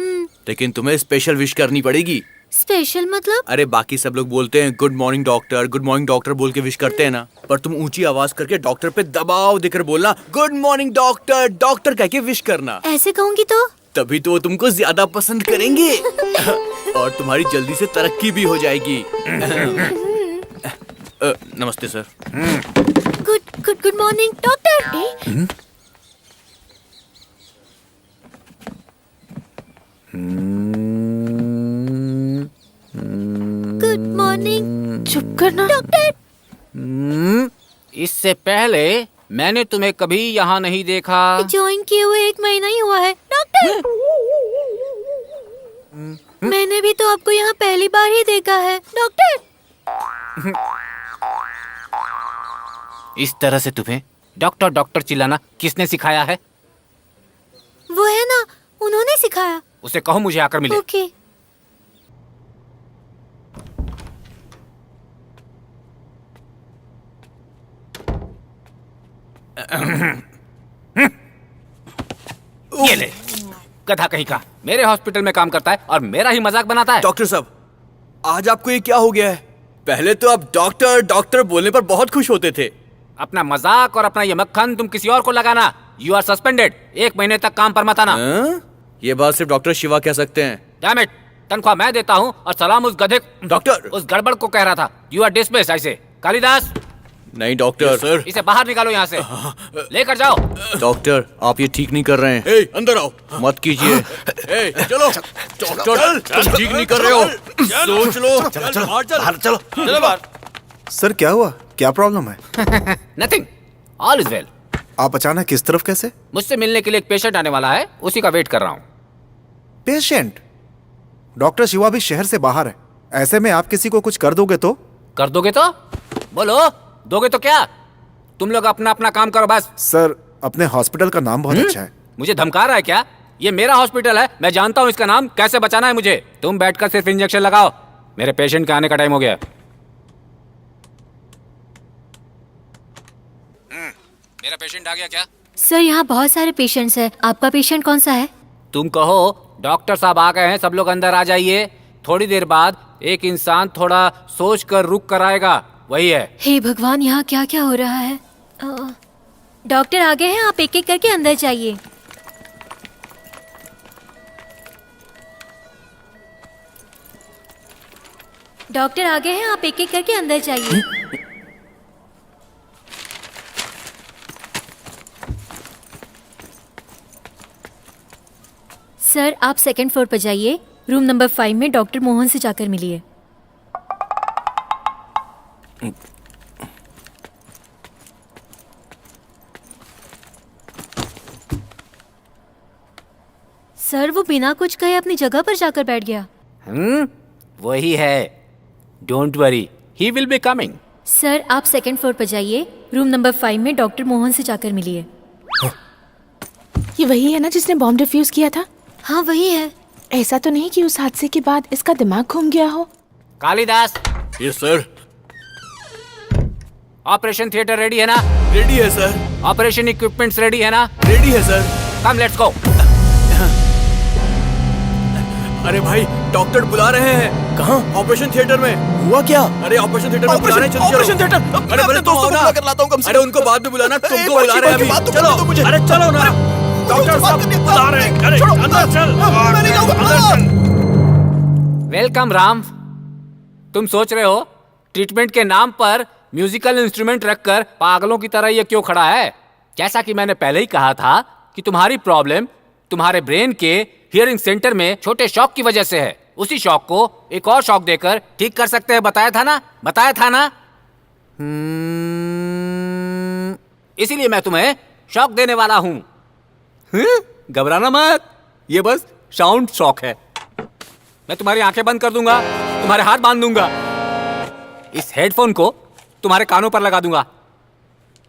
लेकिन तुम्हें स्पेशल विश करनी पड़ेगी। स्पेशल मतलब? अरे बाकी सब लोग बोलते हैं गुड मॉर्निंग डॉक्टर बोल के विश करते हैं ना, पर तुम ऊंची आवाज करके डॉक्टर पे दबाव देकर बोलना गुड मॉर्निंग डॉक्टर कह के विश करना। ऐसे कहूँगी तो? तभी तो वो तुमको ज्यादा पसंद करेंगे और तुम्हारी जल्दी से तरक्की भी हो जाएगी। नमस्ते sir. Good morning doctor. Good morning. चुप करना डॉक्टर। इससे पहले मैंने तुम्हें कभी यहाँ नहीं देखा। ज्वाइन किए हुए 1 महीना ही हुआ है डॉक्टर। मैंने भी तो आपको यहाँ पहली बार ही देखा है डॉक्टर। इस तरह से तुम्हें डॉक्टर चिल्लाना किसने सिखाया है? वो है ना, उन्होंने सिखाया। उसे कहो मुझे आकर मिले। ओके। ये ले, गधा कहीं का। मेरे हॉस्पिटल में काम करता है और मेरा ही मजाक बनाता है। डॉक्टर साहब, आज आपको ये क्या हो गया है? पहले तो आप डॉक्टर बोलने पर बहुत खुश होते थे। अपना मजाक और अपना ये मक्खन तुम किसी और को लगाना। You are suspended. 1 महीने तक काम पर मत आना। ये बात सिर्फ डॉक्टर शिवा कह सकते हैं। डैम इट, तनख्वाह मैं देता हूँ और सलाम उस गधे डॉक्टर उस गड़बड़ को कह रहा था। You are dismissed. ऐसे कालिदास नहीं डॉक्टर। सर इसे बाहर निकालो यहाँ से, लेकर जाओ। डॉक्टर आप ये ठीक नहीं कर रहे हैं। अंदर आओ। मत कीजिए। चलो डॉक्टर, तुम ठीक नहीं कर रहे हो, सोच लो। बाहर चलो। चलो बाहर। सर क्या हुआ, क्या प्रॉब्लम है? Nothing, all is well. आप अचानक किस तरफ कैसे? मुझसे मिलने के लिए एक पेशेंट आने वाला है, उसी का वेट कर रहा हूँ। पेशेंट? डॉक्टर शिवा भी शहर से बाहर है, ऐसे में आप किसी को कुछ कर दोगे तो? कर दोगे तो? बोलो, दोगे तो क्या? तुम लोग अपना अपना काम करो बस। सर अपने हॉस्पिटल का नाम बहुत अच्छा है। मुझे धमका रहा है क्या? ये मेरा हॉस्पिटल है, मैं जानता हूँ इसका नाम कैसे बचाना है मुझे। तुम बैठकर सिर्फ इंजेक्शन लगाओ, मेरे पेशेंट के आने का टाइम हो गया। मेरा पेशेंट आ गया क्या? सर यहाँ बहुत सारे पेशेंट्स हैं, आपका पेशेंट कौन सा है? तुम कहो डॉक्टर साहब आ गए हैं, सब लोग अंदर आ जाइए। थोड़ी देर बाद एक इंसान थोड़ा सोच कर रुक कर आएगा, वही है। हे भगवान, यहाँ क्या क्या हो रहा है? डॉक्टर आ गए हैं, आप एक एक करके अंदर जाइए। डॉक्टर आ गए हैं, आप एक एक करके अंदर जाइए। सर आप सेकंड फ्लोर पर जाइए, रूम नंबर 5 में डॉक्टर मोहन से जाकर मिलिए। सर वो बिना कुछ कहे अपनी जगह पर जाकर बैठ गया। वही है, don't worry, he will be coming. Sir आप सेकंड फ्लोर पर जाइए, रूम नंबर 5 में डॉक्टर मोहन से जाकर मिलिए। ये वही है ना जिसने बॉम्ब डिफ्यूज किया था? हाँ वही है। ऐसा तो नहीं कि उस हादसे के बाद इसका दिमाग घूम गया हो? Kalidas. Yes sir. Operation theatre ready है ना? रेडी है सर। ऑपरेशन इक्विपमेंट्स रेडी है ना? रेडी है सर। Come let's go. अरे भाई डॉक्टर बुला रहे हैं। कहाँ? ऑपरेशन थिएटर में। हुआ क्या? अरे ऑपरेशन थिएटर में बुला रहे हैं, चलो ऑपरेशन थिएटर। अरे अपने दोस्तों को बुला कर लाता हूँ कम से कम। अरे उनको बाद में बुलाना, तुमको बुला रहे हैं अभी। चलो। अरे चलो ना, डॉक्टर साहब बुला रहे हैं। अरे अंदर चल, अंदर चल। वेलकम राम। तुम सोच रहे हो ट्रीटमेंट के नाम पर म्यूजिकल इंस्ट्रूमेंट रखकर पागलों की तरह ये क्यों खड़ा है? जैसा कि मैंने पहले ही कहा था कि तुम्हारी प्रॉब्लम तुम्हारे ब्रेन के हियरिंग सेंटर में छोटे शॉक की वजह से है। उसी शॉक को एक और शॉक देकर ठीक कर सकते हैं, बताया था ना? इसीलिए मैं तुम्हें शॉक देने वाला हूं। घबराना मत, ये बस साउंड शॉक है। मैं तुम्हारी आंखें बंद कर दूंगा, तुम्हारे हाथ बांध दूंगा, इस हेडफोन को तुम्हारे कानों पर लगा दूंगा।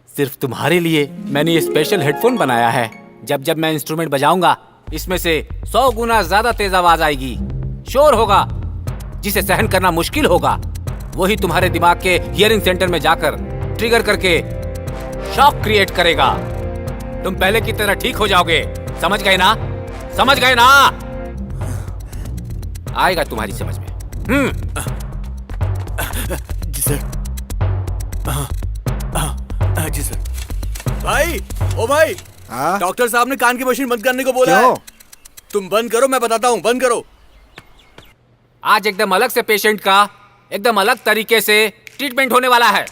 सिर्फ तुम्हारे लिए मैंने ये स्पेशल हेडफोन बनाया है। जब जब मैं इंस्ट्रूमेंट बजाऊंगा, इसमें से 100 गुना ज्यादा तेज आवाज आएगी, शोर होगा जिसे सहन करना मुश्किल होगा। वही तुम्हारे दिमाग के हियरिंग सेंटर में जाकर ट्रिगर करके शॉक क्रिएट करेगा। तुम पहले की तरह ठीक हो जाओगे, समझ गए ना? आएगा तुम्हारी समझ में। जी सर। जी सर। भाई, ओ भाई, डॉक्टर साहब ने कान की मशीन बंद करने को बोला है। तुम बंद करो, मैं बताता हूँ, बंद करो। आज एकदम अलग से पेशेंट का एकदम अलग तरीके से ट्रीटमेंट होने वाला है।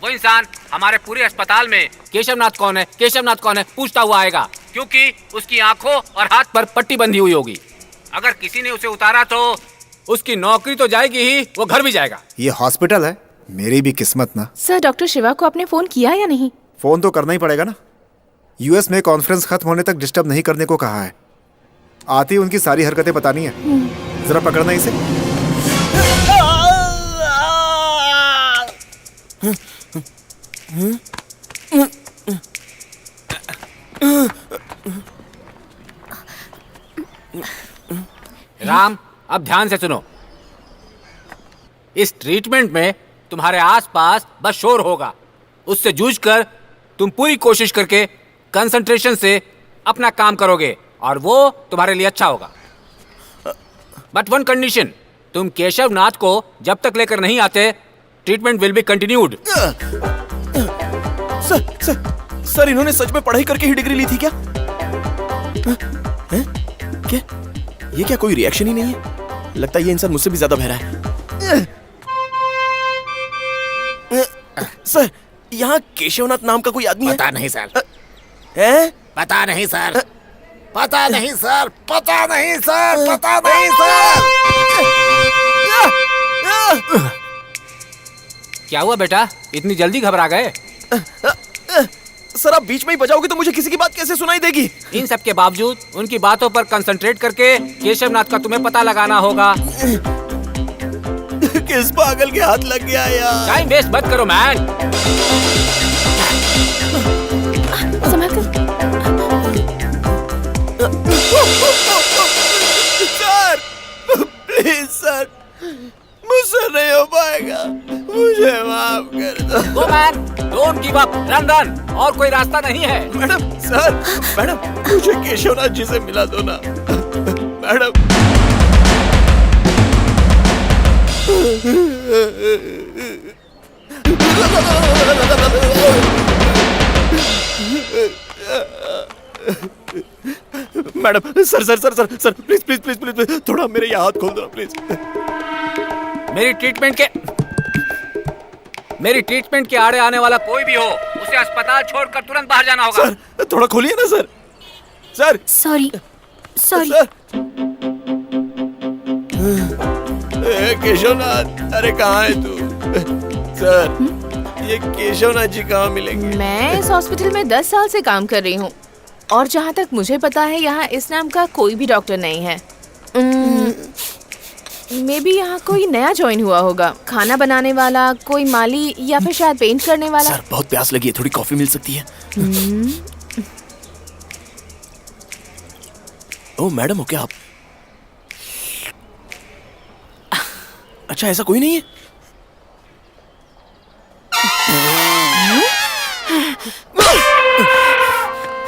वो इंसान हमारे पूरे अस्पताल में केशवनाथ कौन है पूछता हुआ आएगा, क्योंकि उसकी आंखों और हाथ पर पट्टी बंधी हुई होगी। अगर किसी ने उसे उतारा तो उसकी नौकरी तो जाएगी ही, वो घर भी जाएगा। ये हॉस्पिटल है, मेरी भी किस्मत ना। सर डॉक्टर शिवा को आपने फोन किया या नहीं? फोन तो करना ही पड़ेगा ना। यूएस में कॉन्फ्रेंस खत्म होने तक डिस्टर्ब नहीं करने को कहा है। आती उनकी सारी हरकतें बतानी है। जरा पकड़ना इसे। राम, अब ध्यान से सुनो। इस ट्रीटमेंट में तुम्हारे आसपास बस शोर होगा। उससे जूझकर तुम पूरी कोशिश करके कंसंट्रेशन से अपना काम करोगे और वो तुम्हारे लिए अच्छा होगा। बट वन कंडीशन, तुम केशवनाथ को जब तक लेकर नहीं आते, treatment will be continued. Sir इन्होंने सच में पढ़ाई करके ही डिग्री ली थी क्या? क्या ये क्या कोई रिएक्शन ही नहीं है? लगता है ये इंसान मुझसे भी ज्यादा बहरा है। सर यहाँ केशवनाथ नाम का कोई आदमी पता नहीं सर। है? पता नहीं सर। पता नहीं सर। पता नहीं सर। पता नहीं सर। क्या हुआ बेटा, इतनी जल्दी घबरा गए? सर आप बीच में ही बजाओगे तो मुझे किसी की बात कैसे सुनाई देगी? इन सब के बावजूद उनकी बातों पर कंसंट्रेट करके केशवनाथ का तुम्हें पता लगाना होगा। किस पागल के हाथ लग गया यार? टाइम वेस्ट मत करो मैन। सर प्लीज सर, मुझसे नहीं हो पाएगा, मुझे माफ कर दो। Go man, don't give up, run run, और कोई रास्ता नहीं है। मैडम सर, मैडम मुझे केशवनाथ जी से मिला दो ना madam. Madam sir sir sir sir sir please please please please थोड़ा मेरे यहाँ हाथ खोल दो प्लीज। मेरी ट्रीटमेंट के आड़े आने वाला कोई भी हो, उसे अस्पताल छोड़कर तुरंत बाहर जाना होगा। सर थोड़ा खोलिए ना sir. Sir sorry sorry. Keshavnath, अरे कहाँ है तू? सर ये केशवनाथ जी कहाँ मिलेंगे? मैं इस हॉस्पिटल में 10 साल से काम कर रही हूँ और जहाँ तक मुझे पता है यहाँ इस नाम का कोई भी डॉक्टर नहीं है। मे बी यहाँ कोई नया ज्वाइन हुआ होगा, खाना बनाने वाला, कोई माली या फिर शायद पेंट करने वाला। सर बहुत प्यास लगी है, थोड़ी कॉफी मिल सकती है? ओ मैडम हो क्या आप? अच्छा ऐसा कोई नहीं है?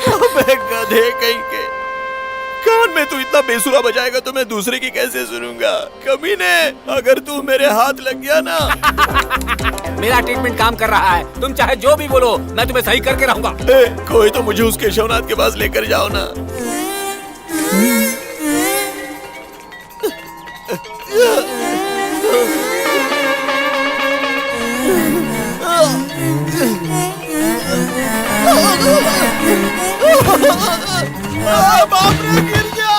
अबे गधे कहीं के, कान में तू इतना बेसुरा बजाएगा तो मैं दूसरे की कैसे सुनूंगा? कमीने, अगर तू मेरे हाथ लग गया ना। मेरा ट्रीटमेंट काम कर रहा है, तुम चाहे जो भी बोलो मैं तुम्हें सही करके रहूंगा। कोई तो मुझे उस केशवनाथ के पास लेकर जाओ ना। बाप रे, गिर गया।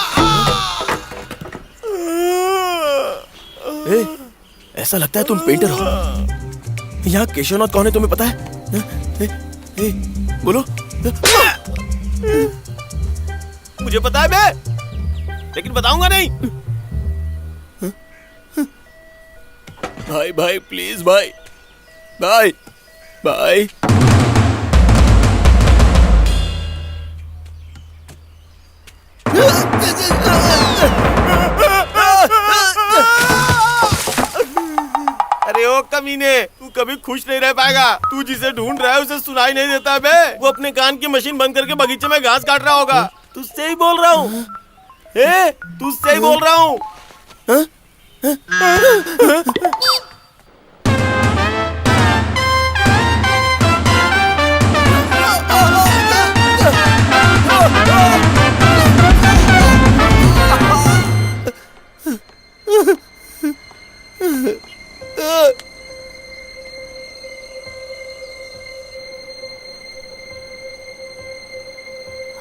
ऐसा लगता है तुम पेंटर हो। यहाँ केशवनाथ कौन है तुम्हें पता है? बोलो। मुझे पता है बे, लेकिन बताऊंगा नहीं। भाई भाई प्लीज भाई, भाई भाई। अरे ओ कमीने, तू कभी खुश नहीं रह पाएगा। तू जिसे ढूंढ रहा है उसे सुनाई नहीं देता बे। वो अपने कान की मशीन बंद करके बगीचे में घास काट रहा होगा। तुझसे ही बोल रहा हूँ, तुझसे ही बोल रहा हूँ।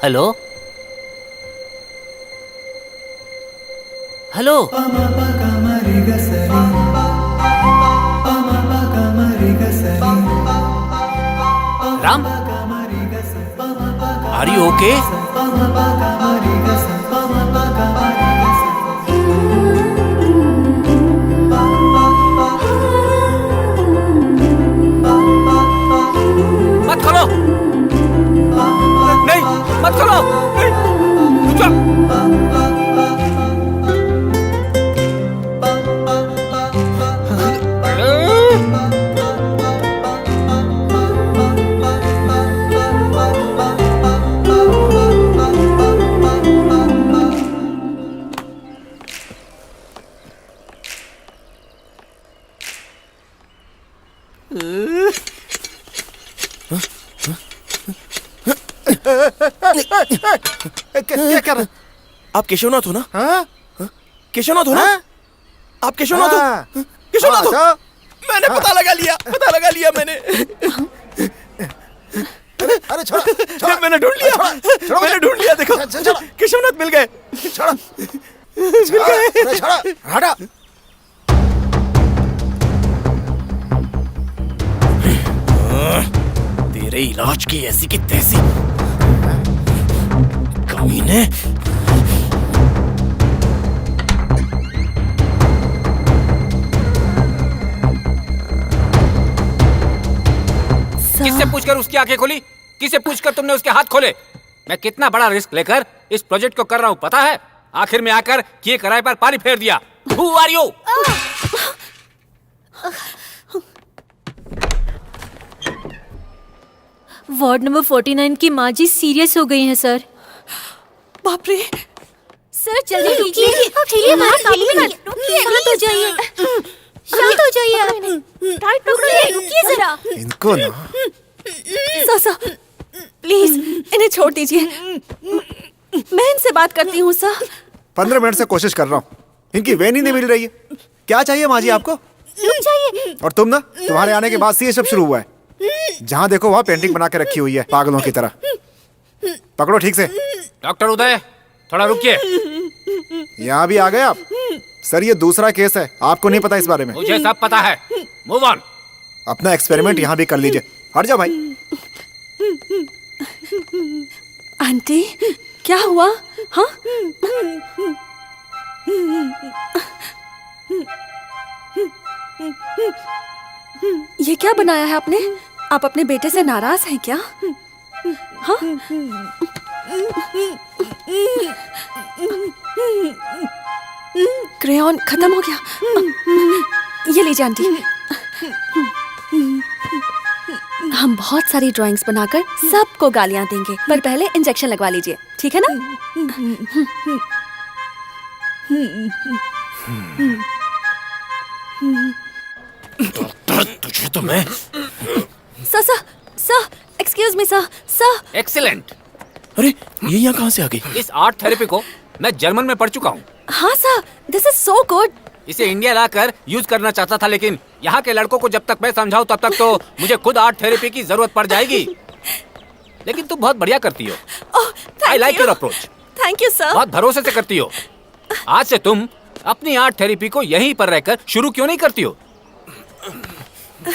Hello hello, Ram, are you okay? मत खोलो, नहीं मत खोलो, क्या कर रहे? आप केशवनाथ हो ना? केशवनाथ हो ना? आप केशवनाथ हो? केशवनाथ हो? मैंने पता लगा लिया मैंने। अरे छोड़ो, मैंने ढूंढ लिया, मैंने ढूंढ लिया। देखो केशवनाथ मिल गए। छोड़ो, अरे छोड़ो, हटा। तेरे इलाज की ऐसी की तैसी। कमीने। किससे पूछकर उसकी आंखें खोली? किससे पूछकर तुमने उसके हाथ खोले? मैं कितना बड़ा रिस्क लेकर इस प्रोजेक्ट को कर रहा हूँ पता है? आखिर में आकर किए कराए पर पानी फेर दिया। Who are you? Ward number 49 की माँ जी सीरियस हो गई हैं सर। बाप रे। सर जल्दी कीजिए, शांत हो जाइए, शांत हो जाइए, टाइट पकड़िए, रुकिए जरा। इनको ना सर प्लीज इन्हें छोड़ दीजिए, मैं इनसे बात करती हूँ सर। 15 मिनट से कोशिश कर रहा हूँ, इनकी वेन ही नहीं मिल रही है। क्या चाहिए माँ जी आपको? रुक जाइए। और तुम ना, तुम्हारे आने के बाद से ये सब शुरू हुआ है। जहाँ देखो वहाँ पेंटिंग बना के रखी हुई है पागलों की तरह। पकड़ो ठीक से। डॉक्टर उदय थोड़ा रुकिए। यहाँ भी आ गए आप? सर ये दूसरा केस है, आपको नहीं पता इस बारे में? मुझे सब पता है। Move on. अपना एक्सपेरिमेंट यहाँ भी कर लीजिए। हट जाओ भाई। आंटी क्या हुआ? हाँ ये क्या बनाया है आपने? आप अपने बेटे से नाराज हैं क्या? हाँ क्रेयॉन खत्म हो गया। ये लीजिए आंटी, हम बहुत सारी ड्राइंग्स बनाकर सबको गालियां देंगे, पर पहले इंजेक्शन लगवा लीजिए, ठीक है ना? डॉक्टर तुझे तो मैं। Sir excuse me sir. Excellent. अरे ये यहाँ कहाँ से आ गई? इस आर्ट थेरेपी को मैं जर्मन में पढ़ चुका हूँ। हाँ sir, this is so good. इसे इंडिया लाकर यूज करना चाहता था, लेकिन यहाँ के लड़कों को जब तक मैं समझाऊं तब तक तो मुझे खुद आर्ट थेरेपी की जरूरत पड़ जाएगी। लेकिन तुम बहुत बढ़िया करती हो। I like your approach. Thank you sir. बहुत भरोसे से करती हो। आज से तुम अपनी आर्ट थेरेपी को यहीं पर रहकर शुरू क्यों नहीं करती हो?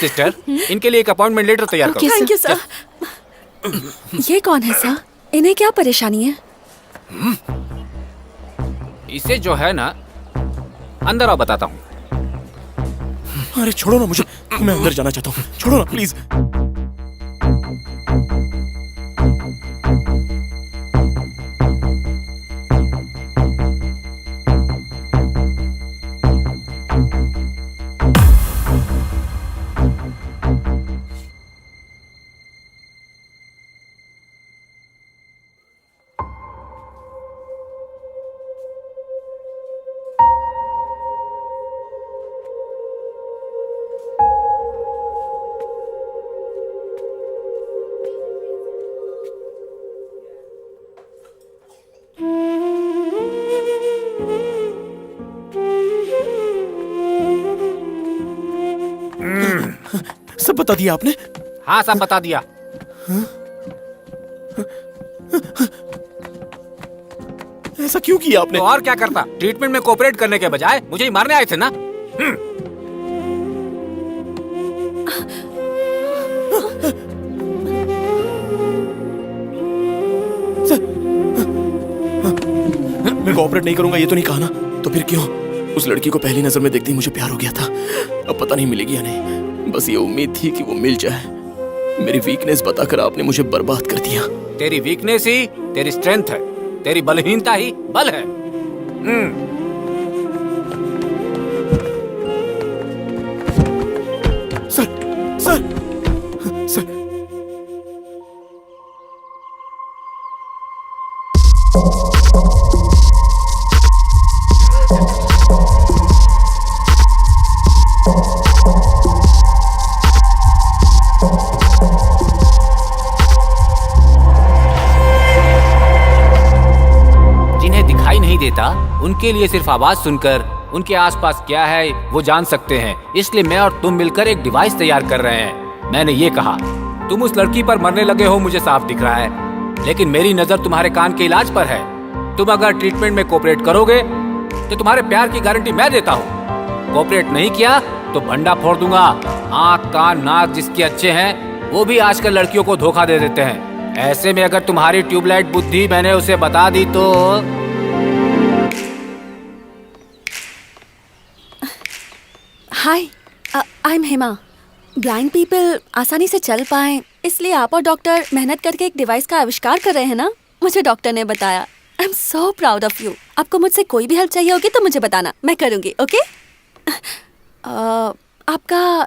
सिस्टर, इनके लिए एक अपॉइंटमेंट लेटर तैयार करो। Thank you sir. ये कौन है सर? इन्हें क्या परेशानी है? इसे जो है ना, अंदर आओ बताता हूँ। अरे छोड़ो ना मुझे, मैं अंदर जाना चाहता हूँ। छोड़ो ना प्लीज। सब बता दिया आपने? हाँ सब बता दिया। ऐसा क्यों किया आपने? तो और क्या करता? ट्रीटमेंट में कोऑपरेट करने के बजाय मुझे ही मारने आए थे ना। मैं कोऑपरेट नहीं करूंगा ये तो नहीं कहा ना, तो फिर क्यों? उस लड़की को पहली नजर में देखते ही मुझे प्यार हो गया था। अब पता नहीं मिलेगी या नहीं, बस ये उम्मीद थी कि वो मिल जाए। मेरी वीकनेस बताकर आपने मुझे बर्बाद कर दिया। तेरी वीकनेस ही तेरी स्ट्रेंथ है, तेरी बलहीनता ही बल है। सर जिन्हें दिखाई नहीं देता उनके लिए सिर्फ आवाज सुनकर उनके आसपास क्या है वो जान सकते हैं। इसलिए मैं और तुम मिलकर एक डिवाइस तैयार कर रहे हैं। मैंने ये कहा तुम उस लड़की पर मरने लगे हो मुझे साफ दिख रहा है, लेकिन मेरी नजर तुम्हारे कान के इलाज पर है। तुम अगर ट्रीटमेंट में कोऑपरेट करोगे तो तुम्हारे प्यार की गारंटी मैं देता हूँ। कोऑपरेट नहीं किया तो भंडा फोड़ दूंगा। आँख कान नाक जिसके अच्छे हैं वो भी आजकल लड़कियों को धोखा दे देते हैं। ऐसे में अगर तुम्हारी ट्यूबलाइट बुद्धि मैंने उसे बता दी तो। Hi, I am Hema. Blind people आसानी से चल पाएं, इसलिए आप और डॉक्टर मेहनत करके एक डिवाइस का आविष्कार कर रहे हैं ना, मुझे डॉक्टर ने बताया। I am so proud of you. आपको मुझसे कोई भी हेल्प चाहिए होगी तो मुझे बताना, मैं करूँगी। ओके? आपका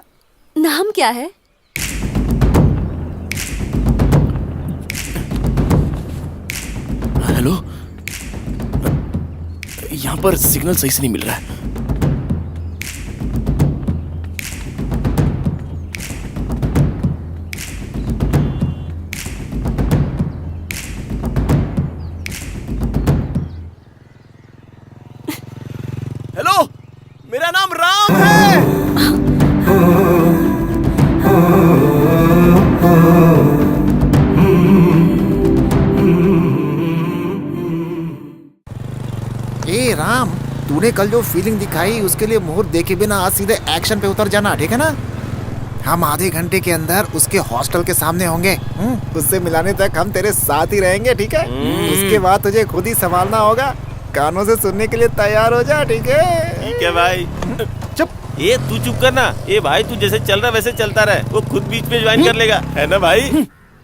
नाम क्या है? हेलो, यहाँ पर सिग्नल सही से नहीं मिल रहा है। हेलो, मेरा नाम राम है। ए राम, तूने कल जो फीलिंग दिखाई उसके लिए मुहूर्त देखे बिना आज सीधे एक्शन पे उतर जाना, ठीक है ना? हम आधे घंटे के अंदर उसके हॉस्टल के सामने होंगे। उससे मिलाने तक हम तेरे साथ ही रहेंगे, ठीक है? उसके बाद तुझे खुद ही संभालना होगा। कानों से सुनने के लिए तैयार हो जा, ठीक है? ठीक है भाई। चुप। ये तू चुप करना। ये भाई तू जैसे चल रहा वैसे चलता रहे, वो खुद बीच में ज्वाइन कर लेगा, है ना भाई?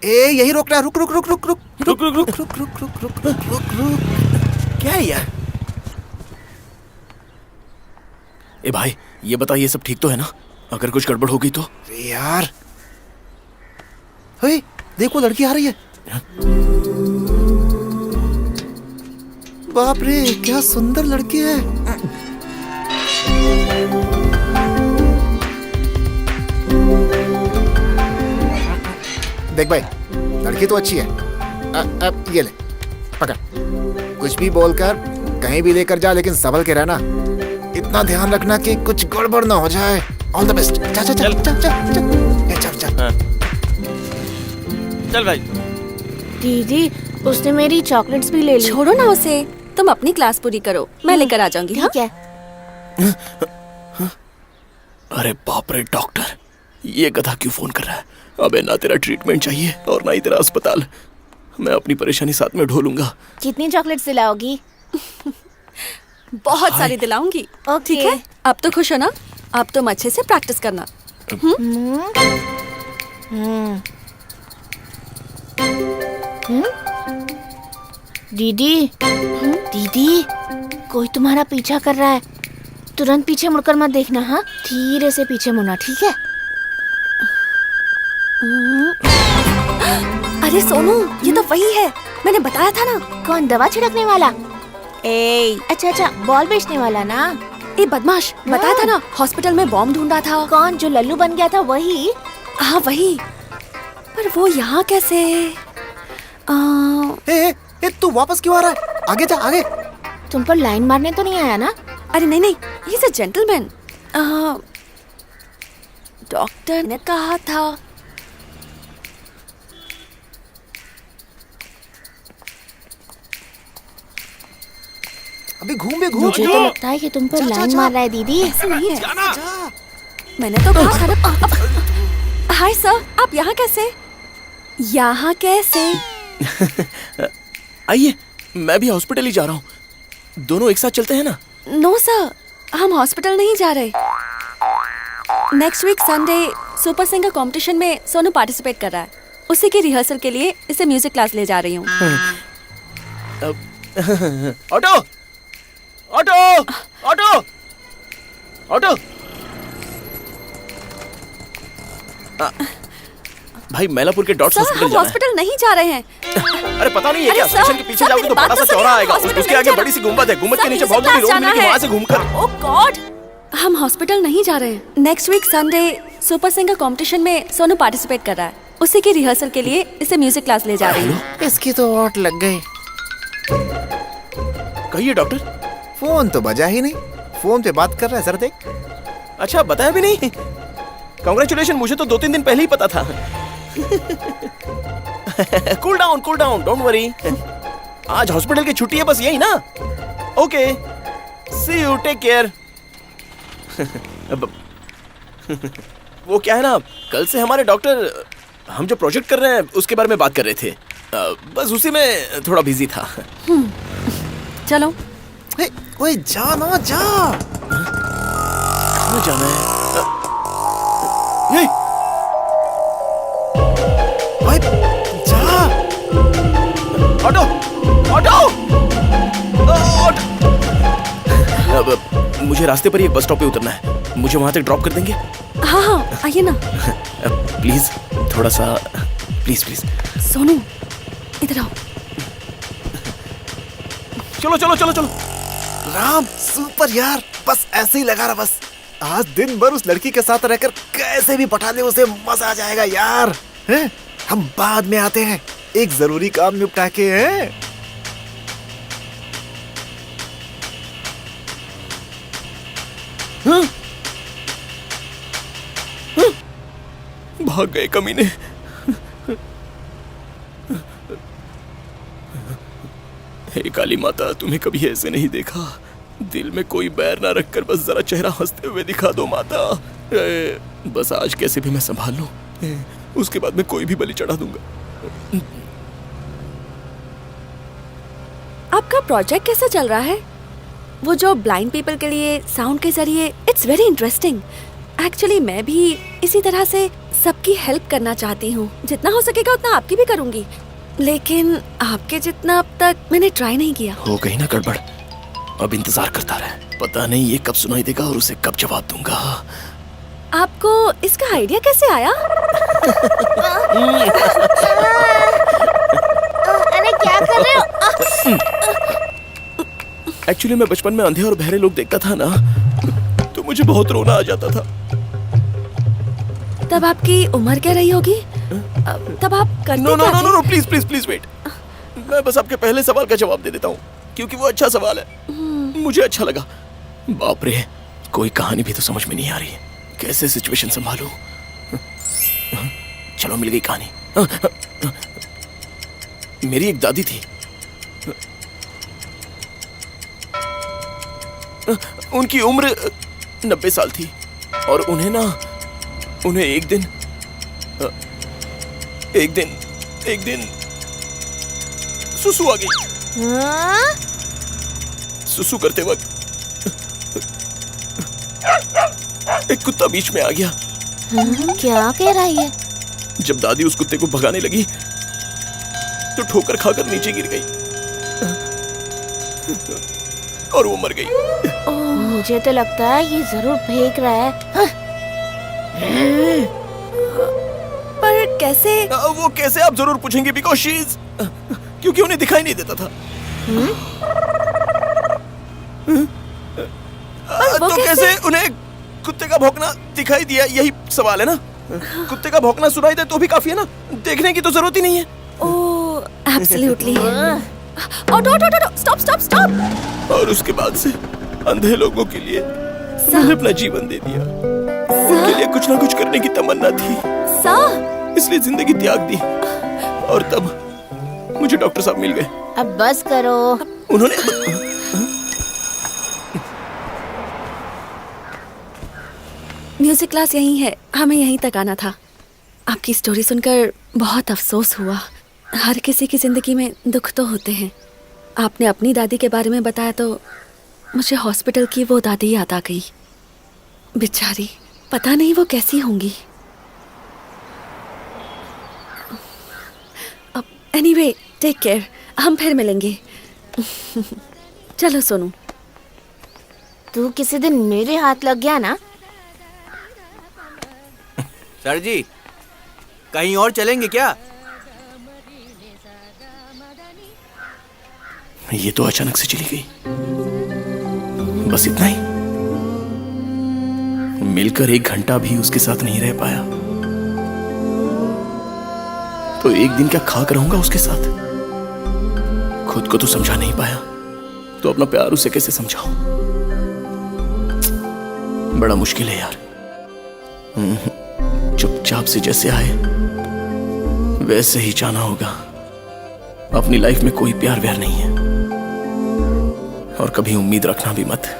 ए यही रोक रहा, रुक रुक रुक रुक रुक रुक रुक रुक रुक रुक रुक रुक रुक रुक रुक। क्या है यार? ए भाई, ये बता, ये सब ठीक तो है ना? अगर कुछ गड़बड़ हो गई तो? यार, हे, देखो लड़की आ रही है। बाप रे, क्या सुंदर लड़की है। देख भाई, लड़की तो अच्छी है। अब ये ले, पकड़। कुछ भी बोलकर कहीं भी लेकर जा, लेकिन संभल के रहना। इतना ध्यान रखना कि कुछ गड़बड़ ना हो जाए। All the best. चल चल चल चल चल चल चल चल भाई। दीदी, उसने मेरी चॉकलेट्स भी ले ली। छोड़ो ना उसे, तुम अपनी क्लास पूरी करो, मैं लेकर आ जाऊंगी। ठीक है। अरे बाप रे डॉक्टर, ये गधा क्यों फोन कर रहा है? अबे ना तेरा ट्रीटमेंट चाहिए और ना ही तेरा अस्पताल। मैं अपनी परेशानी साथ में ढोलूंगा। कितनी चॉकलेट्स दिलाओगी? बहुत सारी दिलाऊंगी। ठीक है, अब तो खुश हो ना? अब तुम अच्छे से प्रैक्टिस करना। दीदी, दीदी, कोई तुम्हारा पीछा कर रहा है। तुरंत पीछे मुड़कर मत देखना, हाँ? धीरे से पीछे मुड़ना, ठीक है? अरे सोनू, ये तो वही है, मैंने बताया था ना। कौन, दवा छिड़कने वाला? अच्छा अच्छा, बॉल बेचने वाला ना? ए बदमाश, बताया था ना, हॉस्पिटल में बॉम्ब ढूंढा था। कौन, जो लल्लू बन गया था वही? हाँ वही, पर वो यहाँ कैसे? ए, तू वापस क्यों आ रहा है? आगे जा, आगे। तुम पर लाइन मारने तो नहीं आया ना? अरे नहीं नहीं, he is a gentleman. Doctor ने कहा था। अभी घूम घूम। मुझे तो लगता है कि तुम पर लाइन मार रहा है दीदी। ऐसे नहीं है, मैंने तो कहा था ना। हाय सर, आप यहाँ कैसे? यहाँ कैसे? आइए, मैं भी हॉस्पिटल ही जा रहा हूँ। दोनों एक साथ चलते हैं ना? नो सर, हम हॉस्पिटल नहीं जा रहे। Next week Sunday super singer competition में सोनू पार्टिसिपेट कर रहा है, उसी की रिहर्सल के लिए इसे म्यूजिक क्लास ले जा रही हूँ। Auto auto auto auto. भाई, मैलापुर के डॉट्स हॉस्पिटल जाना है। हॉस्पिटल नहीं जा रहे हैं। अरे पता नहीं है क्या? स्टेशन के पीछे जाओगे तो बड़ा सा चौराहा आएगा, उसके आगे बड़ी सी गुंबद है। गुंबद के नीचे बहुत बड़ी रोड मिलेगी, वहाँ से घूमकर। ओह गॉड, हम हॉस्पिटल नहीं जा रहे हैं। Next week Sunday super singer competition में सोनू पार्टिसिपेट कर रहा है, उसी की रिहर्सल के लिए इसे म्यूजिक क्लास ले जा रही हूँ। इसकी तो वाट लग गई। कहिए डॉक्टर। फोन तो बजा ही नहीं, फोन पे बात कर रहा है। सर देख। अच्छा, बताया भी नहीं? कांग्रेचुलेशन, मुझे तो 2-3 दिन पहले ही पता था। Cool down, don't worry. आज हॉस्पिटल की छुट्टी है, बस यही ना? Okay, see you, take care. वो क्या है ना, कल से हमारे डॉक्टर हम जो प्रोजेक्ट कर रहे हैं उसके बारे में बात कर रहे थे। बस उसी में थोड़ा बिजी था। चलो। ओए जा ना, जा। कहाँ जाना है? ओए जा। ऑटो, अब मुझे रास्ते पर ही एक बस स्टॉप पे उतरना है, मुझे वहां तक ड्रॉप कर देंगे? हाँ, आइए ना। प्लीज, थोड़ा सा, प्लीज। सोनू, इधर आओ। चलो। राम सुपर यार, बस ऐसे ही लगा रहा बस। आज दिन भर उस लड़की के साथ रहकर कैसे भी पटा ले उसे, मजा आ जाएगा यार। हैं? हम बाद में आते हैं, एक जरूरी काम निपटा के। हैं? भाग गए कमीने। हे काली माता, तुम्हें कभी ऐसे नहीं देखा। दिल में कोई बैर ना रखकर बस जरा चेहरा हंसते हुए दिखा दो माता। बस आज कैसे भी मैं संभाल लूं, उसके बाद मैं कोई भी बलि चढ़ा दूंगा। आपका प्रोजेक्ट कैसा चल रहा है? वो जो ब्लाइंड पीपल के लिए साउंड के जरिए, इट्स वेरी इंटरेस्टिंग। एक्चुअली मैं भी इसी तरह से सबकी हेल्प करना चाहती हूँ। जितना हो सकेगा उतना आपकी भी करूँगी, लेकिन आपके जितना अब तक मैंने ट्राई नहीं किया। हो गई ना गड़बड़, अब इंतजार करता रहे। पता नहीं ये कब सुनाई देगा और उसे कब जवाब दूंगा। आपको इसका आइडिया कैसे आया? अरे क्या कर रहे हो? एक्चुअली मैं बचपन में अंधे और बहरे लोग देखता था ना, तो मुझे बहुत रोना आ जाता था। तब आपकी उम्र क्या रही होगी? तब आप करते क्या थे? No, please wait. मैं बस आपके पहले सवाल का जवाब दे देता हूँ, क्योंकि वो अच्छा सवाल है, मुझे अच्छा लगा। बाप रे, कोई कहानी भी तो समझ में नहीं आ रही है, कैसे सिचुएशन संभालूं। चलो, मिल गई कहानी। मेरी एक दादी थी, उनकी उम्र 90 साल थी, और उन्हें एक दिन सुसु आ गई। सुसु करते वक्त एक कुत्ता बीच में आ गया। क्या कह रहा है? जब दादी उस कुत्ते को भगाने लगी तो ठोकर खाकर नीचे गिर गई और वो मर गई। मुझे तो लगता है ये जरूर फेंक रहा है। पर कैसे? वो कैसे आप जरूर पूछेंगे, बिकॉज़ शी इज, क्योंकि उन्हें दिखाई नहीं देता था। तो कैसे उन्हें कुत्ते का भौंकना दिखाई दिया, यही सवाल है ना? कुत्ते का भौंकना सुनाई दे तो भी काफी है ना, देखने की तो जरूरत ही नहीं है। ओह, एब्सोल्युटली। स्टॉप। और उसके बाद से अंधे लोगों के लिए मैंने अपना जीवन दे दिया। उनके लिए कुछ ना कुछ करने की तमन्ना थी, इसलिए जिंदगी त्याग दी। और तब मुझे डॉक्टर साहब मिल गए। अब बस करो। उन्होंने म्यूजिक क्लास यहीं है, हमें यहीं तक आना था। आपकी स्टोरी सुनकर बहुत अफसोस हुआ। हर किसी की जिंदगी में दुख तो होते हैं। आपने अपनी दादी के बारे में बताया तो मुझे हॉस्पिटल की वो दादी याद आ गई। बेचारी, पता नहीं वो कैसी होंगी। अब एनीवे, टेक केयर, हम फिर मिलेंगे। चलो सोनू। तू किसी दिन मेरे हाथ लग गया ना। सर जी, कहीं और चलेंगे क्या? ये तो अचानक से चली गई, बस इतना ही। मिलकर 1 घंटा भी उसके साथ नहीं रह पाया, तो एक दिन क्या खाक रहूंगा उसके साथ? खुद को तो समझा नहीं पाया, तो अपना प्यार उसे कैसे समझाऊं? बड़ा मुश्किल है यार। चुपचाप से जैसे आए वैसे ही जाना होगा। अपनी लाइफ में कोई प्यार व्यार नहीं है और कभी उम्मीद रखना भी मत।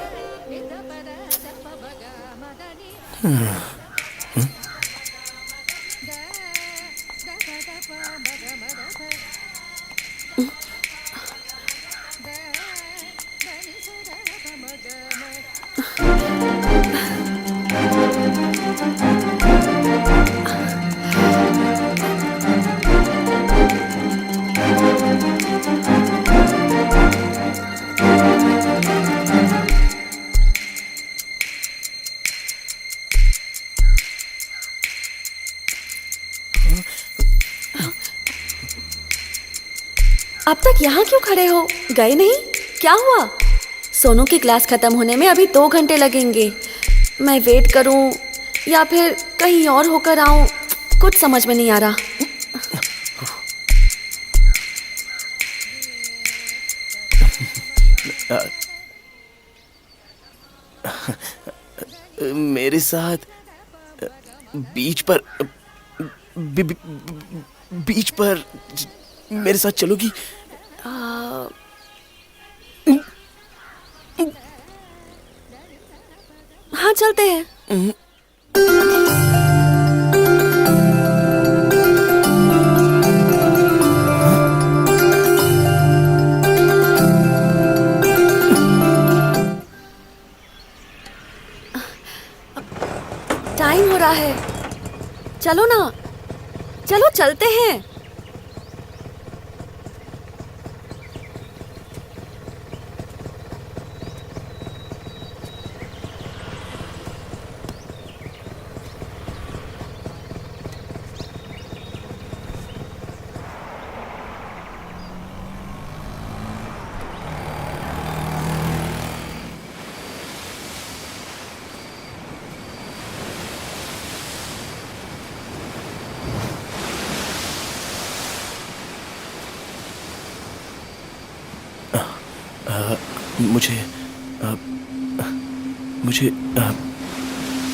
अब तक यहाँ क्यों खड़े हो? गए नहीं? क्या हुआ? सोनू की क्लास खत्म होने में अभी 2 घंटे लगेंगे। मैं वेट करूं या फिर कहीं और होकर आऊं, कुछ समझ में नहीं आ रहा। मेरे साथ बीच पर बीच पर मेरे साथ चलोगी? हाँ, चलते हैं। टाइम हो रहा है, चलो ना, चलो चलते हैं।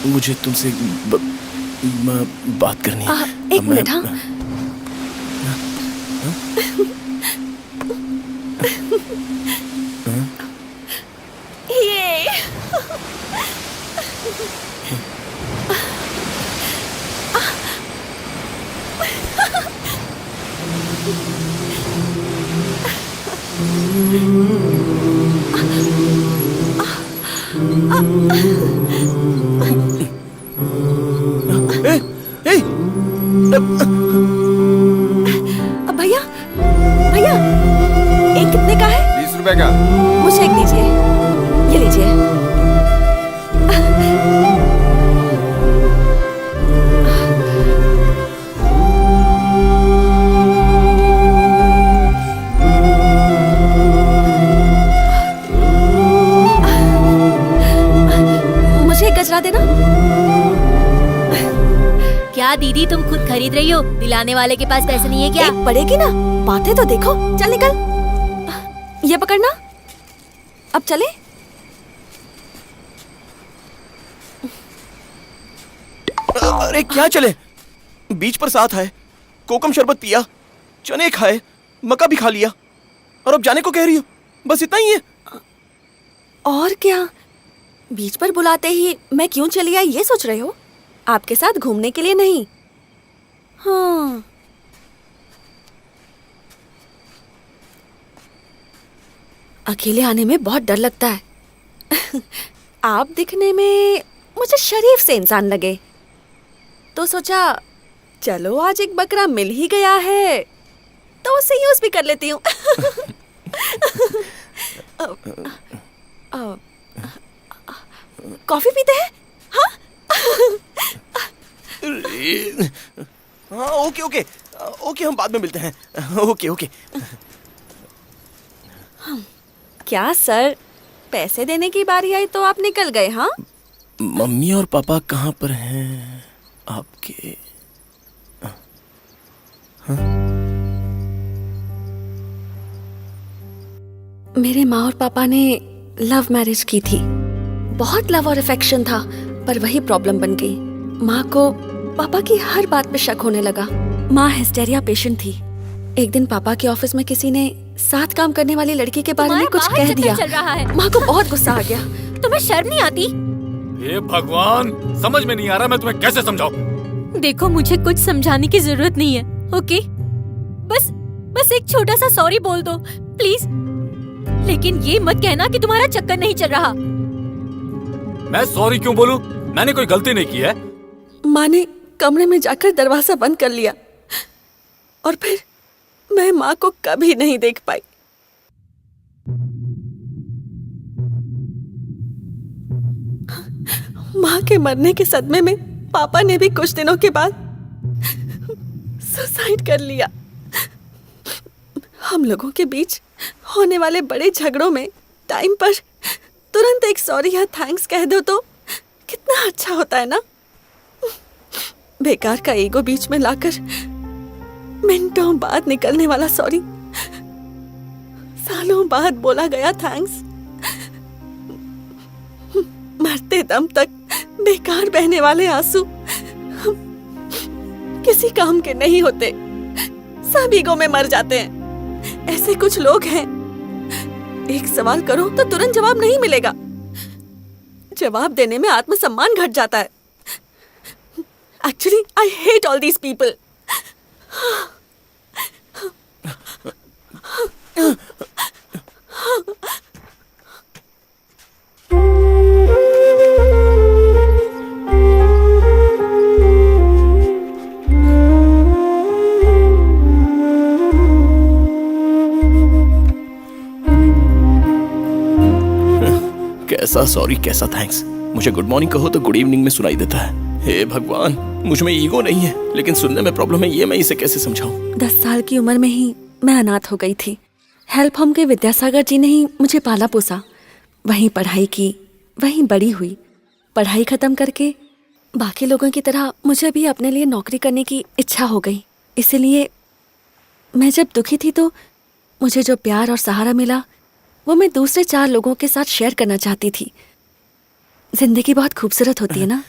मुझे तुमसे बात करनी है। एक मिनट। हाँ, ये भैया, भैया, एक कितने का है? 20 रुपए का। मुझे एक दीजिए, ये लीजिए। मुझे एक गजरा देना। क्या दीदी, तुम खुद खरीद रही हो? दिलाने वाले के पास पैसे नहीं है क्या? एक पड़ेगी ना, बातें तो देखो। चल निकल, ये पकड़ना। अब चले? अरे क्या चले? बीच पर साथ है, कोकम शरबत पिया, चने खाए, मक्का भी खा लिया और अब जाने को कह रही हो? बस इतना ही है? और क्या? बीच पर बुलाते ही मैं क्यों चली आई ये सोच रहे हो? आपके साथ घूमने के लिए नहीं। हाँ, अकेले आने में बहुत डर लगता है। आप दिखने में मुझे शरीफ से इंसान लगे, तो सोचा चलो आज एक बकरा मिल ही गया है तो उसे यूज भी कर लेती हूँ। कॉफी पीते हैं? हाँ? हाँ, ओके ओके ओके, हम बाद में मिलते हैं। Okay okay. क्या सर, पैसे देने की बारी आई तो आप निकल गए? हाँ, मम्मी और पापा कहाँ पर हैं आपके? हाँ? मेरे माँ और पापा ने लव मैरिज की थी। बहुत लव और अफेक्शन था, पर वही प्रॉब्लम बन गई। माँ को पापा की हर बात पे शक होने लगा। माँ हिस्टेरिया पेशेंट थी। एक दिन पापा के ऑफिस में किसी ने साथ काम करने वाली लड़की के बारे में कुछ कह दिया। चल रहा है। माँ को बहुत गुस्सा आ गया। तुम्हें शर्म नहीं आती? हे भगवान, समझ में नहीं आ रहा मैं तुम्हें कैसे समझाऊं। देखो, मुझे कुछ समझाने की जरूरत नहीं है, ओके? बस एक छोटा सा सॉरी बोल दो प्लीज। लेकिन ये मत कहना कि तुम्हारा चक्कर नहीं चल रहा। मैं सॉरी क्यों बोलूं? मैंने कोई गलती नहीं की है। माँ ने कमरे में जाकर दरवाजा बंद कर लिया और फिर मैं माँ को कभी नहीं देख पाई। माँ के मरने के सदमे में पापा ने भी कुछ दिनों के बाद सुसाइड कर लिया। हम लोगों के बीच होने वाले बड़े झगड़ों में टाइम पर तुरंत एक सॉरी या थैंक्स कह दो तो कितना अच्छा होता है ना। बेकार का ईगो बीच में लाकर मिनटों बाद निकलने वाला सॉरी, सालों बाद बोला गया थैंक्स, मरते दम तक बेकार बहने वाले आंसू किसी काम के नहीं होते, सब ईगो में मर जाते हैं। ऐसे कुछ लोग हैं, एक सवाल करो तो तुरंत जवाब नहीं मिलेगा। जवाब देने में आत्मसम्मान घट जाता है। Actually, I hate all these people. कैसा सॉरी, कैसा थैंक्स। मुझे गुड मॉर्निंग कहो तो गुड इवनिंग में सुनाई देता है। हे भगवान, मुझ में ईगो नहीं है लेकिन सुनने में प्रॉब्लम है। ये मैं इसे कैसे समझाऊं? 10 साल की उम्र में ही मैं अनाथ हो गई थी। हेल्प होम के विद्यासागर जी ने ही मुझे पाला पोसा। वहीं पढ़ाई की, वहीं बड़ी हुई। पढ़ाई खत्म करके बाकी लोगों की तरह मुझे भी अपने लिए नौकरी करने की इच्छा हो गई। इसीलिए मैं जब दुखी थी तो मुझे जो प्यार और सहारा मिला वो मैं दूसरे 4 लोगों के साथ शेयर करना चाहती थी। जिंदगी बहुत खूबसूरत होती है ना।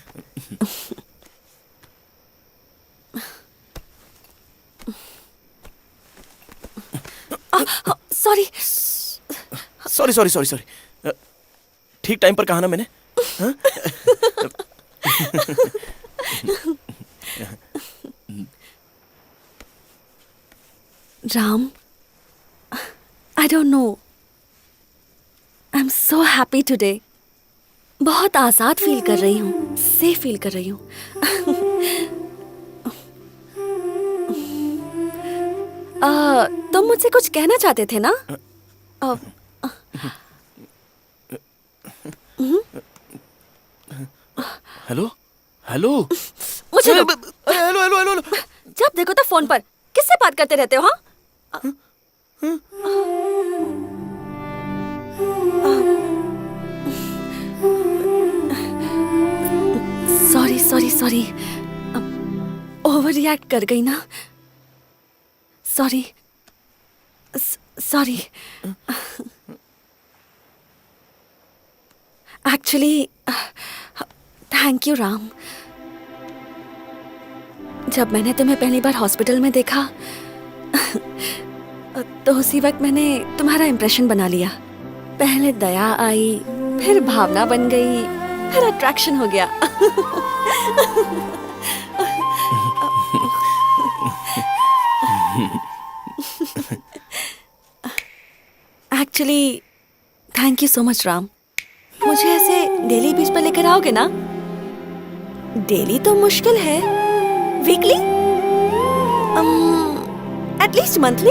Sorry sorry sorry sorry sorry. ठीक टाइम पर कहा ना मैंने। Ram, I don't know, I am so happy today. बहुत आजाद फील कर रही हूँ, सेफ फील कर रही हूँ। तुम मुझसे कुछ कहना चाहते थे ना? Hello hello. मुझे हेलो हेलो हेलो हेलो। जब देखो तो फोन पर किससे बात करते रहते हो? हाँ, sorry sorry sorry, over react कर गई ना। Sorry sorry. Actually thank you Ram. जब मैंने तुम्हें पहली बार हॉस्पिटल में देखा तो उसी वक्त मैंने तुम्हारा इम्प्रेशन बना लिया। पहले दया आई, फिर भावना बन गई, फिर अट्रैक्शन हो गया। Actually thank you so much Ram. मुझे ऐसे डेली बीच पर लेकर आओगे ना? डेली तो मुश्किल है, वीकली, एटलीस्ट मंथली।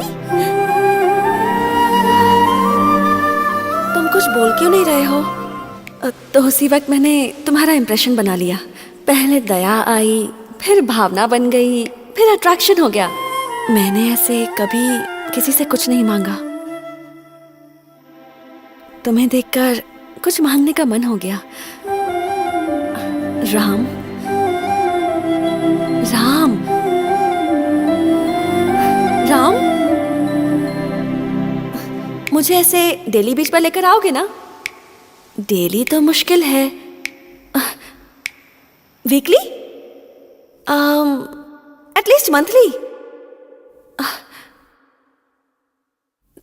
तुम कुछ बोल क्यों नहीं रहे हो? तो उसी वक्त मैंने तुम्हारा इम्प्रेशन बना लिया। पहले दया आई, फिर भावना बन गई, फिर अट्रैक्शन हो गया। मैंने ऐसे कभी किसी से कुछ नहीं मांगा। तुम्हें देखकर कुछ मांगने का मन हो गया। राम राम राम, मुझे ऐसे डेली बीच पर लेकर आओगे ना? डेली तो मुश्किल है, वीकली, एटलीस्ट मंथली।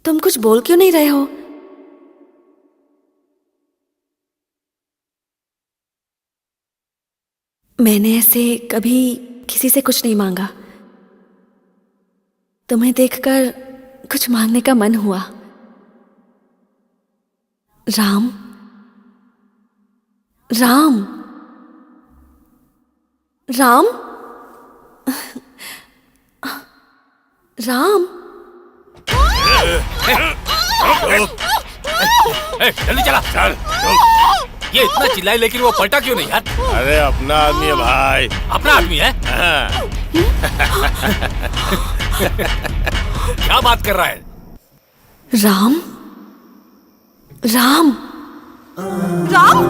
तुम कुछ बोल क्यों नहीं रहे हो? मैंने ऐसे कभी किसी से कुछ नहीं मांगा। तुम्हें देखकर कुछ मांगने का मन हुआ। राम, राम, राम, राम। जल्दी चला। चल। ये इतना चिल्लाए लेकिन वो पलटा क्यों नहीं यार? अरे अपना आदमी है भाई। अपना आदमी है? क्या बात कर रहा है? राम, राम, राम।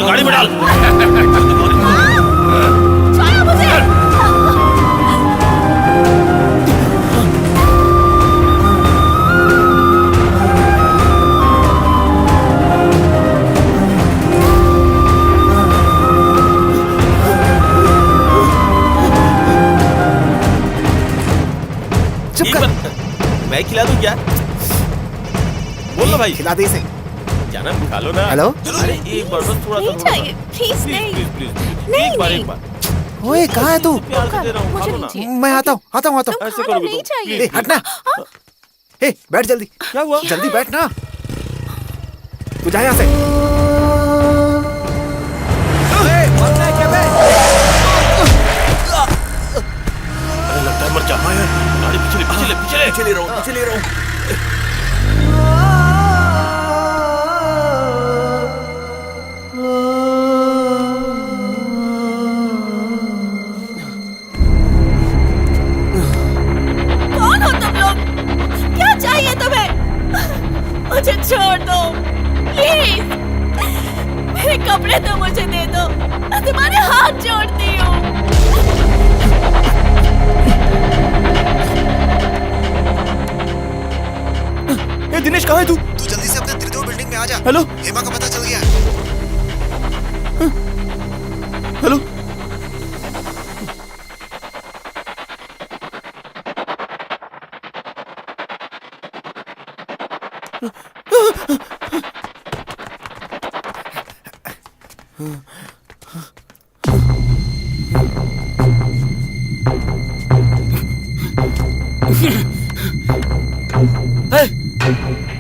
गाड़ी में डाल। मैं खिला दूं क्या? बोल ना भाई। खिला दे इसे। जाना खा लो ना। हेलो। अरे एक बार बस थोड़ा सा चाहिए प्लीज नहीं प्लीज नहीं, एक बार नहीं। एक बार ओए कहाँ है तू? प्यार से दे रहा हूँ, खा लो ना। मैं आता हूँ। ऐसे करोगे नहीं तो चाहिए। ए, हटना। ए, बैठ जल्दी। क्या हुआ? जल्दी बैठ ना। तू जा यहाँ से। अरे लगता है मर जा। गाड़ी पिछले रहो। कौन हो तुम लोग? क्या चाहिए तुम्हें? मुझे छोड़ दो प्लीज। मेरे कपड़े तो मुझे दे दो। मैं तुम्हारे हाथ जोड़ती हूँ। ए दिनेश कहाँ है तू? तू जल्दी से अपने त्रिदेव बिल्डिंग में आ जा। हेलो हेमा का पता चल गया। हेलो।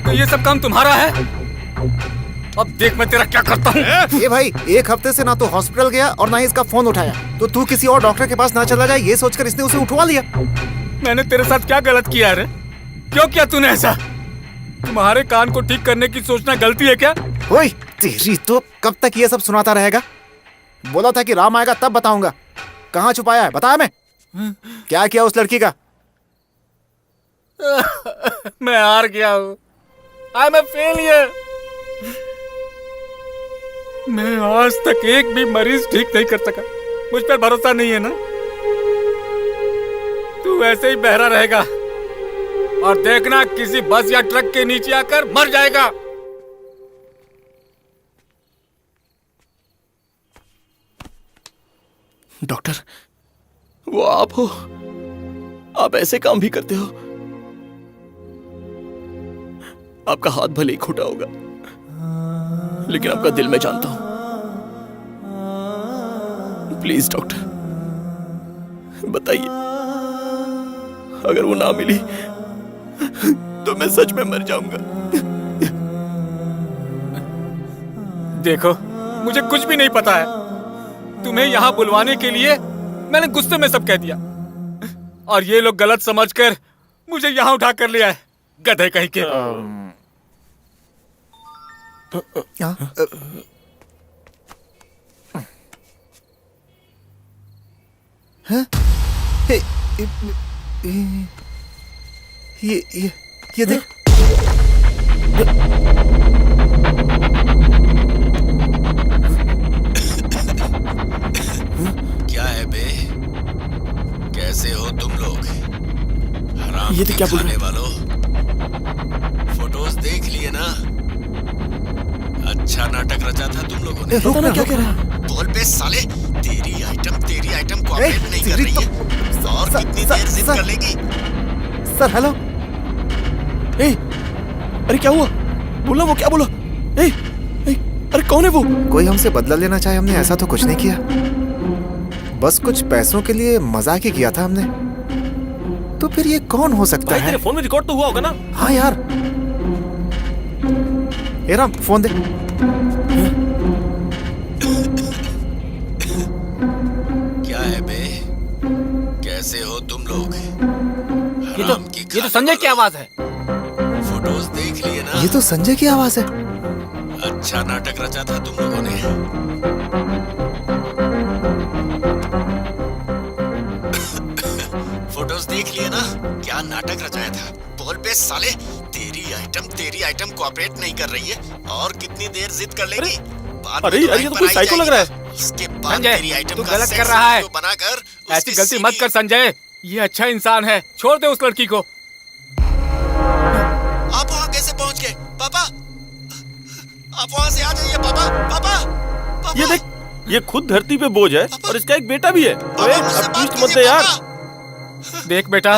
तो ये सब काम तुम्हारा है? अब देख मैं तेरा क्या करता हूँ। ये भाई एक हफ्ते से ना तो हॉस्पिटल गया और ना ही इसका फोन उठाया। तो तू किसी और डॉक्टर के पास ना चला जाए ये सोचकर इसने उसे उठवा लिया। मैंने तेरे साथ क्या गलत किया रे? क्यों किया तूने ऐसा? तुम्हारे कान को ठीक करने की सोचना गलती है क्या? ओए तेरी तो कब तक ये सब सुनाता रहेगा? बोला था कि राम आएगा तब बताऊंगा। कहाँ छुपाया है बताया मैं? क्या किया उस लड़की का? मैं हार गया हूँ। I am a failure. मैं आज तक एक भी मरीज ठीक नहीं कर सका। मुझ पर भरोसा नहीं है ना? तू ऐसे ही बहरा रहेगा और देखना किसी बस या ट्रक के नीचे आकर मर जाएगा। डॉक्टर, वो आप हो? आप ऐसे काम भी करते हो? आपका हाथ भले ही खोटा होगा, लेकिन आपका दिल मैं जानता हूं। प्लीज डॉक्टर, बताइए, अगर वो ना मिली तो मैं सच में मर जाऊंगा। देखो, मुझे कुछ भी नहीं पता है। तुम्हें यहाँ बुलवाने के लिए मैंने गुस्से में सब कह दिया और ये लोग गलत समझकर मुझे यहाँ उठा कर लिया है। गधे कहीं के। ये देख। क्या है बे? कैसे हो तुम लोग? हराम ये तो क्या बोल रहे वालों, फोटोज देख लिए ना? पता ना क्या कह रहा है। बोल बे साले, तेरी आइटम कोऑपरेट नहीं कर रही है। और कितनी देर जिद कर लेगी? Sir hello. ए, अरे क्या हुआ? बोला, वो क्या बोला? ए, अरे कौन है वो? कोई हमसे बदला लेना चाहे, हमने ऐसा तो कुछ नहीं किया। बस कुछ पैसों के लिए मजाक ही किया था हमने। तो फिर ये कौन हो सकता भाई है? तेरे फोन में रिकॉर्ड तो हुआ होगा ना? हाँ यार। ए राम, फोन दे। क्या है बे? कैसे हो तुम लोग? ये तो संजय की आवाज है। फोटोज देख लिए ना? ये तो संजय की आवाज है। अच्छा नाटक रचा था तुम लोगों ने। फोटोज देख लिए ना? क्या नाटक रचाया था? बोल बे साले, तेरी आइटम कोऑपरेट नहीं कर रही है। और कितनी देर जिद कर लेगी? अरे यार, ये तो कोई साइको लग रहा है। उसके बाद तेरी आइटम तू का गलत सेक्स कर रहा है। वीडियो बनाकर ऐसी गलती मत कर संजय। ये अच्छा इंसान है, छोड़ दे उस लड़की को। आप वहाँ कैसे पहुँच गए? पापा, आप वहाँ से आ जाइए। पापा। ये देख, ये खुद धरती पे बोझ है और इसका एक बेटा भी है। अरे अब ट्विस्ट मत दे यार। देख बेटा,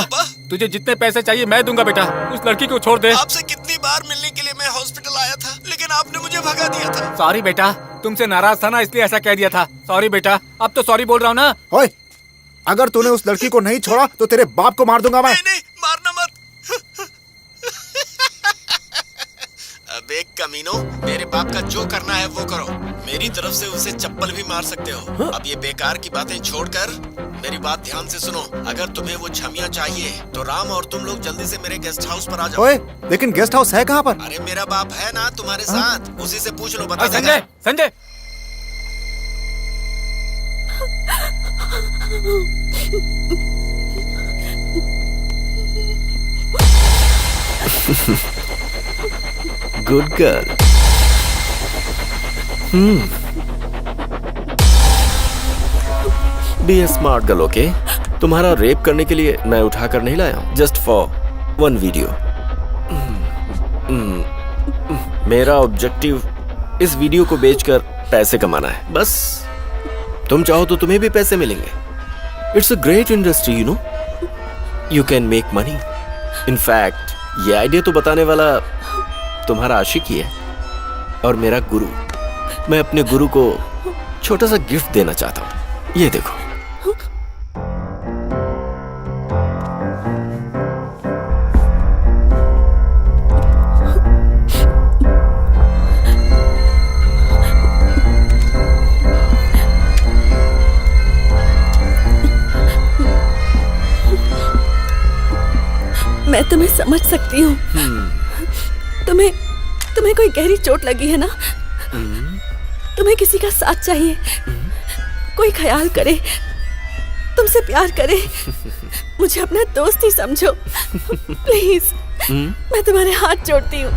तुझे जितने पैसे चाहिए मैं दूंगा बेटा। उस लड़की को छोड़ दे। आपसे कितनी बार मिलने के लिए मैं हॉस्पिटल आया था, लेकिन आपने मुझे भगा दिया था। सॉरी बेटा, तुमसे नाराज था ना, इसलिए ऐसा कह दिया था। सॉरी बेटा, अब तो सॉरी बोल रहा हूँ ना। ओए, अगर तूने उस लड़की को नहीं छोड़ा तो तेरे बाप को मार दूंगा मैं। नहीं, मारना मत। अबे कमीनो, मेरे बाप का जो करना है वो करो। मेरी तरफ से उसे चप्पल भी मार सकते हो। अब ये बेकार की बातें छोड़कर मेरी बात ध्यान से सुनो। अगर तुम्हें वो छमिया चाहिए तो राम और तुम लोग जल्दी से मेरे गेस्ट हाउस पर आ जाओ। ओए, लेकिन गेस्ट हाउस है कहाँ पर? अरे मेरा बाप है ना तुम्हारे साथ, उसी से पूछ लो, बता देगा। Sanjay, Sanjay. Good girl. Be a smart girl, okay? तुम्हारा रेप करने के लिए मैं उठा कर नहीं लाया हूं, जस्ट फॉर वन वीडियो। मेरा ऑब्जेक्टिव इस वीडियो को बेचकर पैसे कमाना है, बस। तुम चाहो तो तुम्हें भी पैसे मिलेंगे। It's a great industry, you know. You can make money. In fact ये आइडिया तो बताने वाला तुम्हारा आशिक ही है और मेरा गुरु। मैं अपने गुरु को छोटा सा गिफ्ट देना चाहता हूँ। ये देखो। मैं तुम्हें समझ सकती हूँ। तुम्हें कोई गहरी चोट लगी है ना? तुम्हें किसी का साथ चाहिए, कोई ख्याल करे, तुमसे प्यार करे। मुझे अपना दोस्त ही समझो प्लीज। मैं तुम्हारे हाथ जोड़ती हूँ।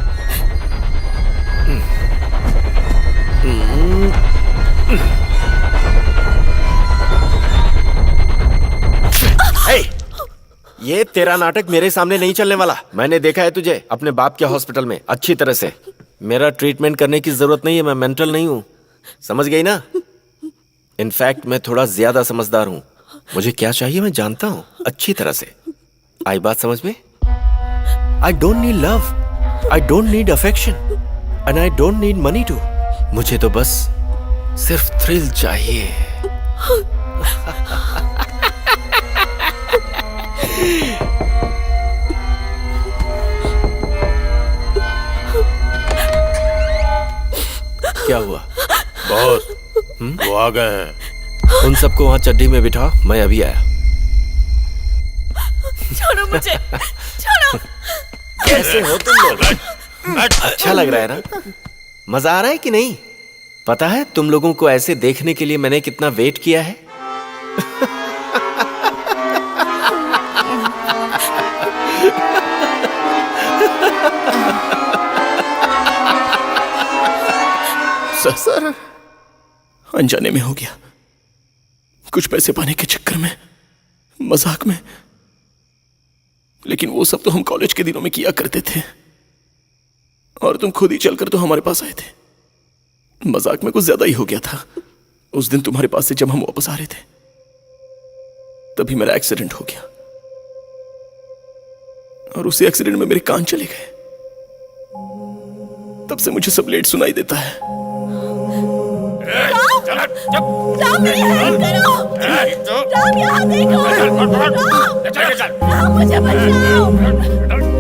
ये तेरा नाटक मेरे सामने नहीं चलने वाला। मैंने देखा है तुझे अपने बाप के हॉस्पिटल में अच्छी तरह से। मेरा ट्रीटमेंट करने की जरूरत नहीं है, मैं मेंटल नहीं हूँ, समझ गई ना? इनफैक्ट मैं थोड़ा ज्यादा समझदार हूँ। मुझे क्या चाहिए मैं जानता हूँ अच्छी तरह से। आई बात समझ में? I don't need love, I don't need affection and I don't need money too. मुझे तो बस सिर्फ थ्रिल चाहिए। क्या हुआ? बॉस, वो आ गए हैं। उन सबको वहाँ चड्डी में बिठाओ, मैं अभी आया। छोड़ो मुझे, छोड़ो। कैसे हो तुम लोग? अच्छा लग रहा है ना? मजा आ रहा है कि नहीं? पता है तुम लोगों को ऐसे देखने के लिए मैंने कितना वेट किया है? सर, अनजाने में हो गया। कुछ पैसे पाने के चक्कर में, मजाक में। लेकिन वो सब तो हम कॉलेज के दिनों में किया करते थे। और तुम खुद ही चलकर तो हमारे पास आए थे। मजाक में कुछ ज्यादा ही हो गया था। उस दिन तुम्हारे पास से जब हम वापस आ रहे थे तभी मेरा एक्सीडेंट हो गया और उसी एक्सीडेंट में मेरे कान चले गए। तब से मुझे सब लेट सुनाई देता है। राम, मेरी हेल्प करो। राम, यहाँ देखो। राम, मुझे बचाओ।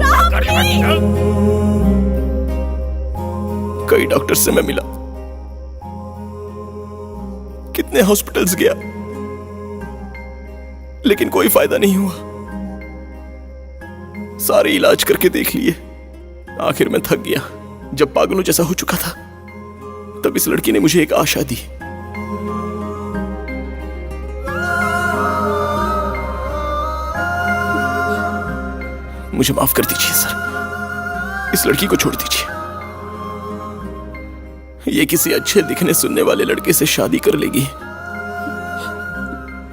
राम, प्लीज। कई डॉक्टर से मैं मिला, कितने हॉस्पिटल्स गया, लेकिन कोई फायदा नहीं हुआ। सारे इलाज करके देख लिए, आखिर में थक गया। जब पागलों जैसा हो चुका था तब इस लड़की ने मुझे एक आशा दी। मुझे माफ कर दीजिए सर, इस लड़की को छोड़ दीजिए। ये किसी अच्छे दिखने सुनने वाले लड़के से शादी कर लेगी।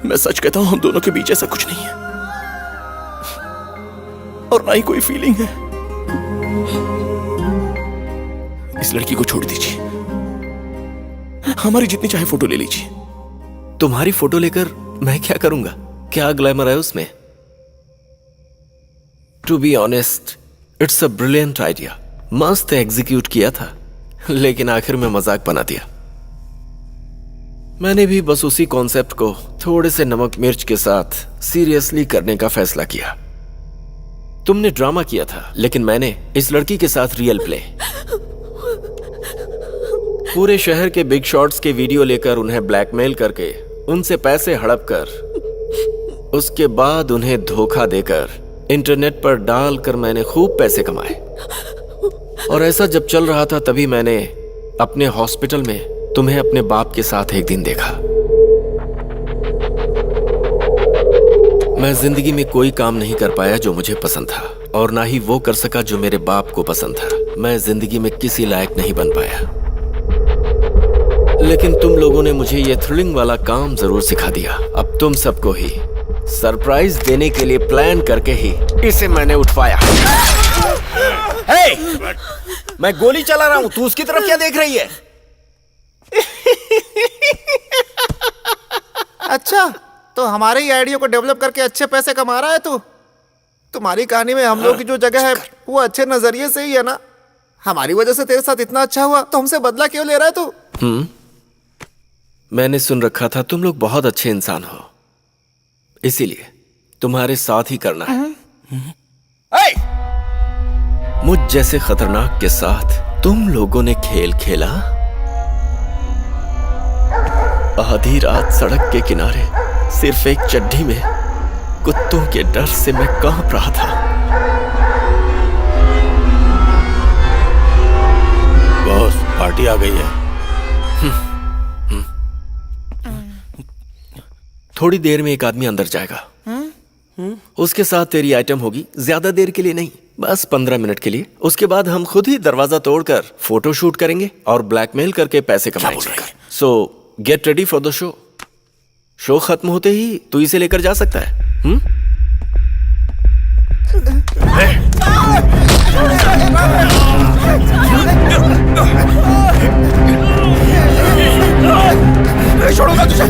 मैं सच कहता हूं, हम दोनों के बीच ऐसा कुछ नहीं है और ना ही कोई फीलिंग है। इस लड़की को छोड़ दीजिए, हमारी जितनी चाहे फोटो ले लीजिए। तुम्हारी फोटो लेकर मैं क्या करूंगा? क्या ग्लैमर है उसमें? To be honest, it's a brilliant idea. मस्त एग्जीक्यूट किया था, लेकिन आखिर में मजाक बना दिया। मैंने भी बस उसी कॉन्सेप्ट को थोड़े से नमक मिर्च के साथ सीरियसली करने का फैसला किया। तुमने ड्रामा किया था, लेकिन मैंने इस लड़की के साथ रियल प्ले। पूरे शहर के बिग शॉट्स के वीडियो लेकर उन्हें ब्लैकमेल करके उनसे पैसे हड़प कर उसके बाद उन्हें धोखा देकर इंटरनेट पर डालकर मैंने खूब पैसे कमाए। और ऐसा जब चल रहा था तभी मैंने अपने हॉस्पिटल में तुम्हें अपने बाप के साथ एक दिन देखा। मैं जिंदगी में कोई काम नहीं कर पाया जो मुझे पसंद था और ना ही वो कर सका जो मेरे बाप को पसंद था। मैं जिंदगी में किसी लायक नहीं बन पाया, लेकिन तुम लोगों ने मुझे ये थ्रिलिंग वाला काम जरूर सिखा दिया। अब तुम सबको ही सरप्राइज देने के लिए प्लान करके ही इसे मैंने उठवाया। हे! मैं गोली चला रहा हूं, तू उसकी तरफ क्या देख रही है? अच्छा, तो हमारे ही आइडिया को डेवलप करके अच्छे पैसे कमा रहा है तू। तुम्हारी कहानी में हम लोग की जो जगह है वो अच्छे नजरिए से ही है ना। हमारी वजह से तेरे साथ इतना अच्छा हुआ तो हमसे बदला क्यों ले रहा है तू? मैंने सुन रखा था तुम लोग बहुत अच्छे इंसान हो, इसीलिए तुम्हारे साथ ही करना है। मुझ जैसे खतरनाक के साथ तुम लोगों ने खेल खेला। आधी रात सड़क के किनारे सिर्फ एक चड्डी में कुत्तों के डर से मैं कांप रहा था। बॉस, पार्टी आ गई है। थोड़ी देर में एक आदमी अंदर जाएगा, उसके साथ तेरी आइटम होगी। ज्यादा देर के लिए नहीं, बस 15 मिनट के लिए। उसके बाद हम खुद ही दरवाजा तोड़कर फोटो शूट करेंगे और ब्लैकमेल करके पैसे कमाएंगे। सो get ready for the show. Show खत्म होते ही तू इसे लेकर जा सकता है। छोड़ूंगा तुझे।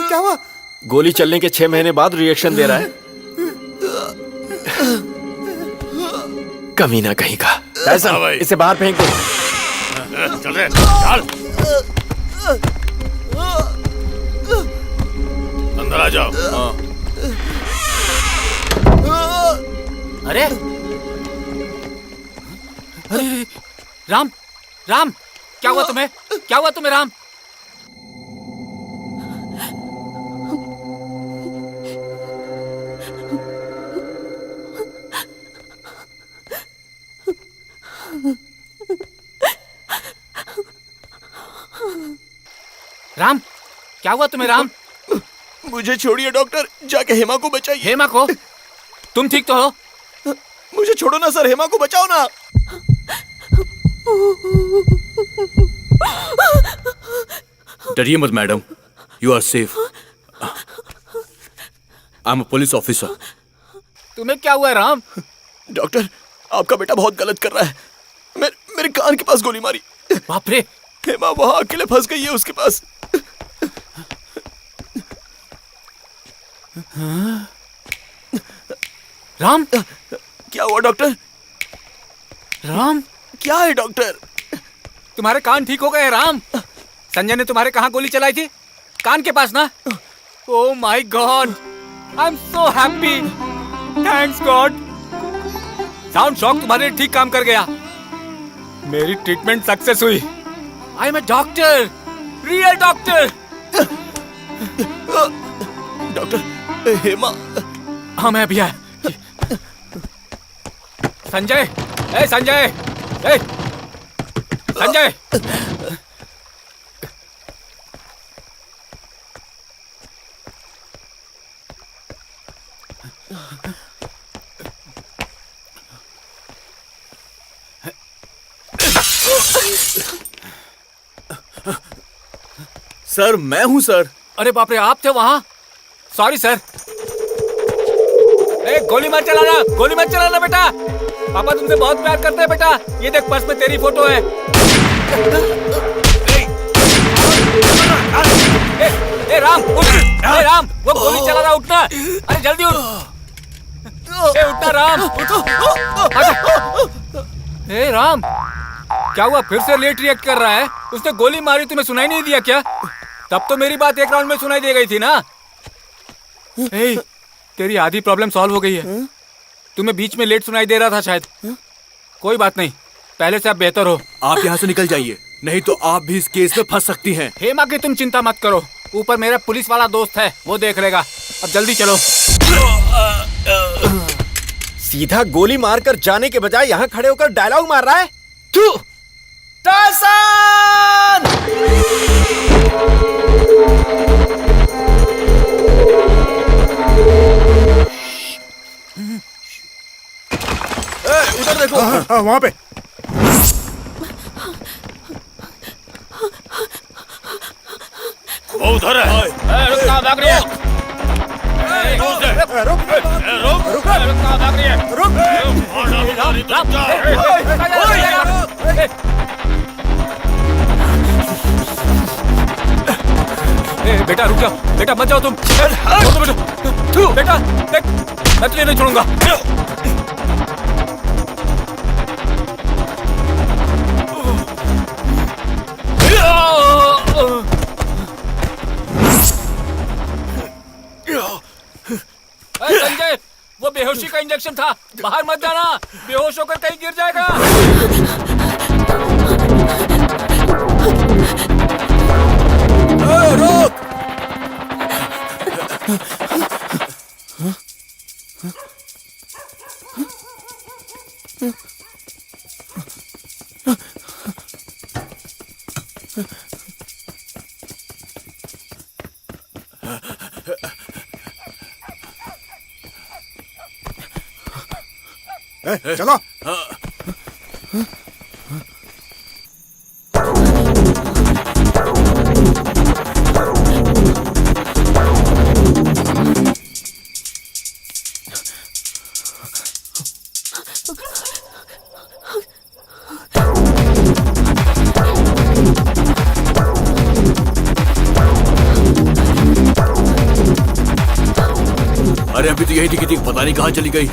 क्या हुआ? गोली चलने के 6 महीने बाद रिएक्शन दे रहा है। कमीना कहीं का। ऐसा इसे बाहर फेंक दो। चल रे, चल। अंदर आ जाओ। अरे अरे राम, राम, क्या हुआ तुम्हें? क्या हुआ तुम्हें राम? राम, क्या हुआ तुम्हें राम? मुझे छोड़िए डॉक्टर, जाके हेमा को बचाइए। हेमा को? तुम ठीक तो हो? मुझे छोड़ो ना सर, हेमा को बचाओ ना। डरिए मत madam, you are safe. I am a police officer. तुम्हें क्या हुआ है राम? डॉक्टर, आपका बेटा बहुत गलत कर रहा है। मेरे कान के पास गोली मारी। बाप रे। हेमा वहां अकेले फंस गई है उसके पास। राम, क्या हुआ डॉक्टर? राम क्या है डॉक्टर? तुम्हारे कान ठीक हो गए राम? संजय ने तुम्हारे कहाँ गोली चलाई थी? कान के पास ना? Oh my God, I am so happy, thanks God. Sound shock तुम्हारे ठीक काम कर गया। मेरी ट्रीटमेंट सक्सेस हुई। आई am a doctor, real doctor. Doctor, Hema. हाँ मैं अभी आया। संजय, ए संजय, ए संजय। सर मैं हूं सर। अरे बाप रे, आप थे वहां? Sorry sir. ए गोली मत चलाना, गोली मत चलाना बेटा। पापा तुमसे बहुत प्यार करते हैं बेटा। ये देख पर्स में तेरी फोटो है। ए राम उठ। ए राम, वो गोली चला रहा, उठना। अरे जल्दी उठ। ए उठना राम, उठ। ए राम, क्या हुआ? फिर से लेट रिएक्ट कर रहा है? उसने गोली मारी, तुम्हें सुनाई नहीं दिया क्या? तब तो मेरी बात एक राउंड में सुनाई दे गई थी ना। ए, तेरी आधी प्रॉब्लम सॉल्व हो गई है। तुम्हें बीच में लेट सुनाई दे रहा था शायद। कोई बात नहीं, पहले से आप बेहतर हो। आप यहाँ से निकल जाइए, नहीं तो आप भी इस केस में फंस सकती हैं। हेमा की तुम चिंता मत करो, ऊपर मेरा पुलिस वाला दोस्त है, वो देख लेगा। अब जल्दी चलो। सीधा गोली मारकर जाने के बजाय यहाँ खड़े होकर डायलॉग मार रहा है। तू टायसन! उधर देखो। हाँ, वहाँ पे। वो उधर है। रुक, कहाँ भाग रही है? बेटा रुक जाओ, बेटा मत जाओ तुम। बेटा देख, मैं तुझे नहीं छोड़ूंगा। संजय, वो बेहोशी का इंजेक्शन था, बाहर मत जाना, बेहोश होकर कहीं गिर जाएगा। रोक! चलो। अरे अभी तो यही थी, पता नहीं कहाँ चली गई।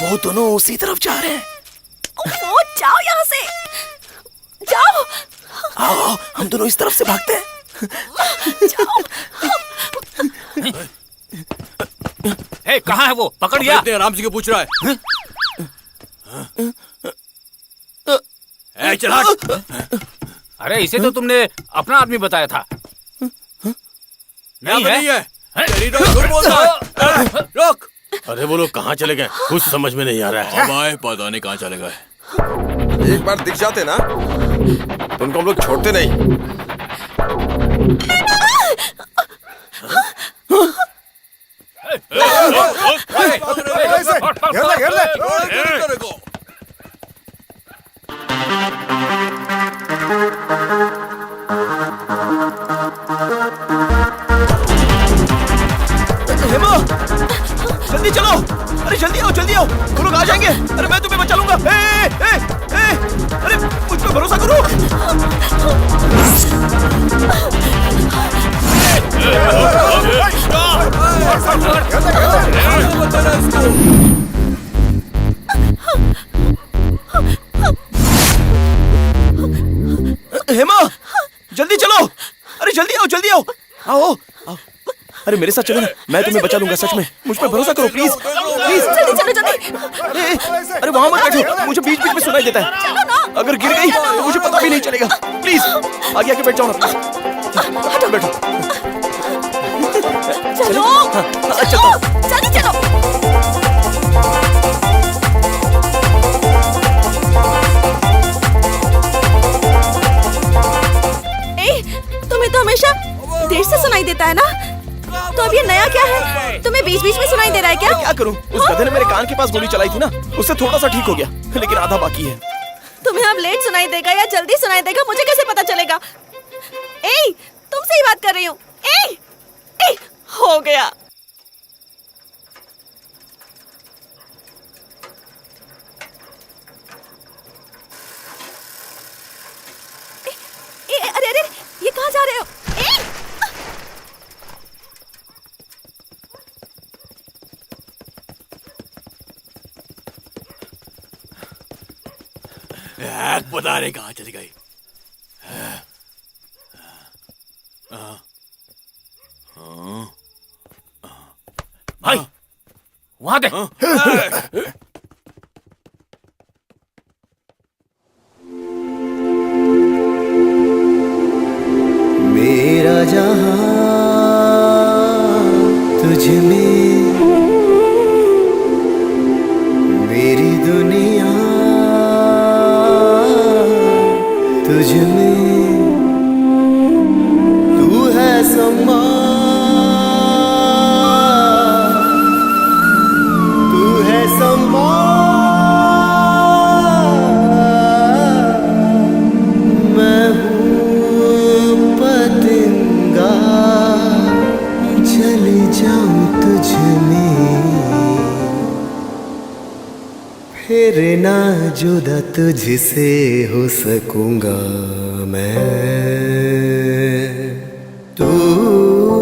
वो दोनों उसी तरफ जा रहे हैं। वो जाओ यहाँ से, जाओ। आओ आओ, हम दोनों इस तरफ से भागते हैं। ए, कहाँ है वो? पकड़ लिया? इतने आराम से क्यों पूछ रहा है? ए, चल हट। अरे इसे तो तुमने अपना आदमी बताया था। नहीं है? तेरी झूठ बोलता है। रोक। अरे वो लोग कहाँ चले गए? कुछ समझ में नहीं आ रहा है। हमारे पता नहीं कहाँ चले गए। एक बार दिख जाते ना तो उनको हम लोग छोड़ते नहीं। हेमा, जल्दी चलो। अरे जल्दी आओ, वो लोग आ जाएंगे। अरे मैं तुम्हें बचा लूंगा। अरे मुझ पे भरोसा करो। हेमा, जल्दी चलो। अरे जल्दी आओ। आओ। अरे मेरे साथ चलो ना, मैं तुम्हें बचा लूंगा। सच में मुझ पे भरोसा करो, प्लीज। अरे वहां मत बैठो, मुझे बीच में सुनाई देता है। अगर गिर गई तो मुझे पता भी नहीं चलेगा। प्लीज आगे बैठ जाओ ना। प्लीज बैठो। चलो। तुम्हें तो हमेशा देर से सुनाई देता है ना, तो अब ये नया क्या है? तुम्हें बीच बीच में सुनाई दे रहा है क्या? क्या करूं? उस गधे ने मेरे कान के पास गोली चलाई थी ना, उससे थोड़ा सा ठीक हो गया, लेकिन आधा बाकी है। तुम्हें अब लेट सुनाई देगा या जल्दी सुनाई देगा, मुझे कैसे पता चलेगा? तुमसे ही बात कर रही हूँ। हो गया। अरे ये कहाँ जा रहे हो? पता नहीं कहाँ चली गई। भाई वहां देख। मेरा जहां तुझ में, मेरी दुनिया तुझ में, तू है समा, तू है समा, मैं हूँ पतंगा, चले जाऊं तुझ में, फिर ना जुदा तुझसे हो सकूंगा मैं। तू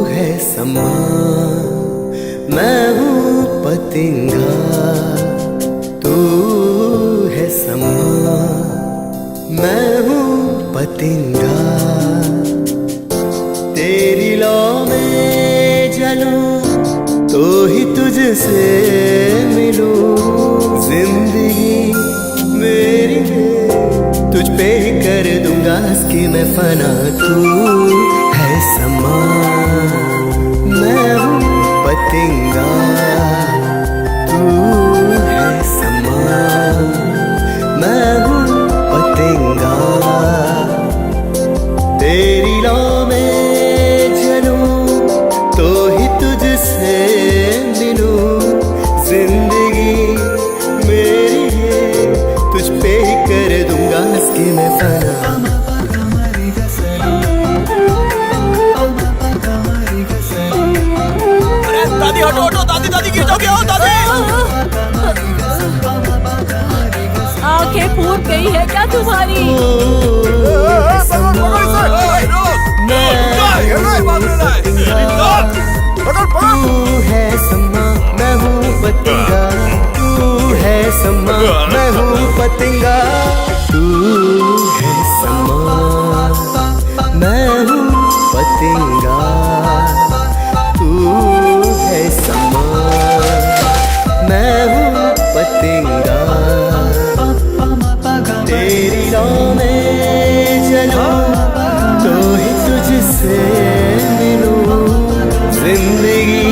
है समा, मैं हूँ पतंगा, तू है समा, मैं हूँ पतंगा, तेरी लौ में जलूं तो ही तुझसे मिलूं, जिंदगी मेरी है तुझ पे ही कर दूंगा हंस के मैं फना। तू है समा, मैं हूँ पतंगा, तू है समा, मैं हूँ पतंगा, तेरी लौ में जलूं तो ही तुझसे मिलूं, जिंदगी मेरी है तुझ पे ही कर दूंगा हंस के मैं फना। अरे दादी हटो, दादी गिर जाओगे। आओ दादी। आंखें फूट गई है क्या तुम्हारी? तू है समा, मैं हूँ पतंगा, तू है समा, मैं हूँ पतंगा, तू है समा, मैं हूँ पतंगा, तू है समा, मैं हूँ पतंगा, तेरी लौ में जलूं तो ही तुझसे मिलूं, जिंदगी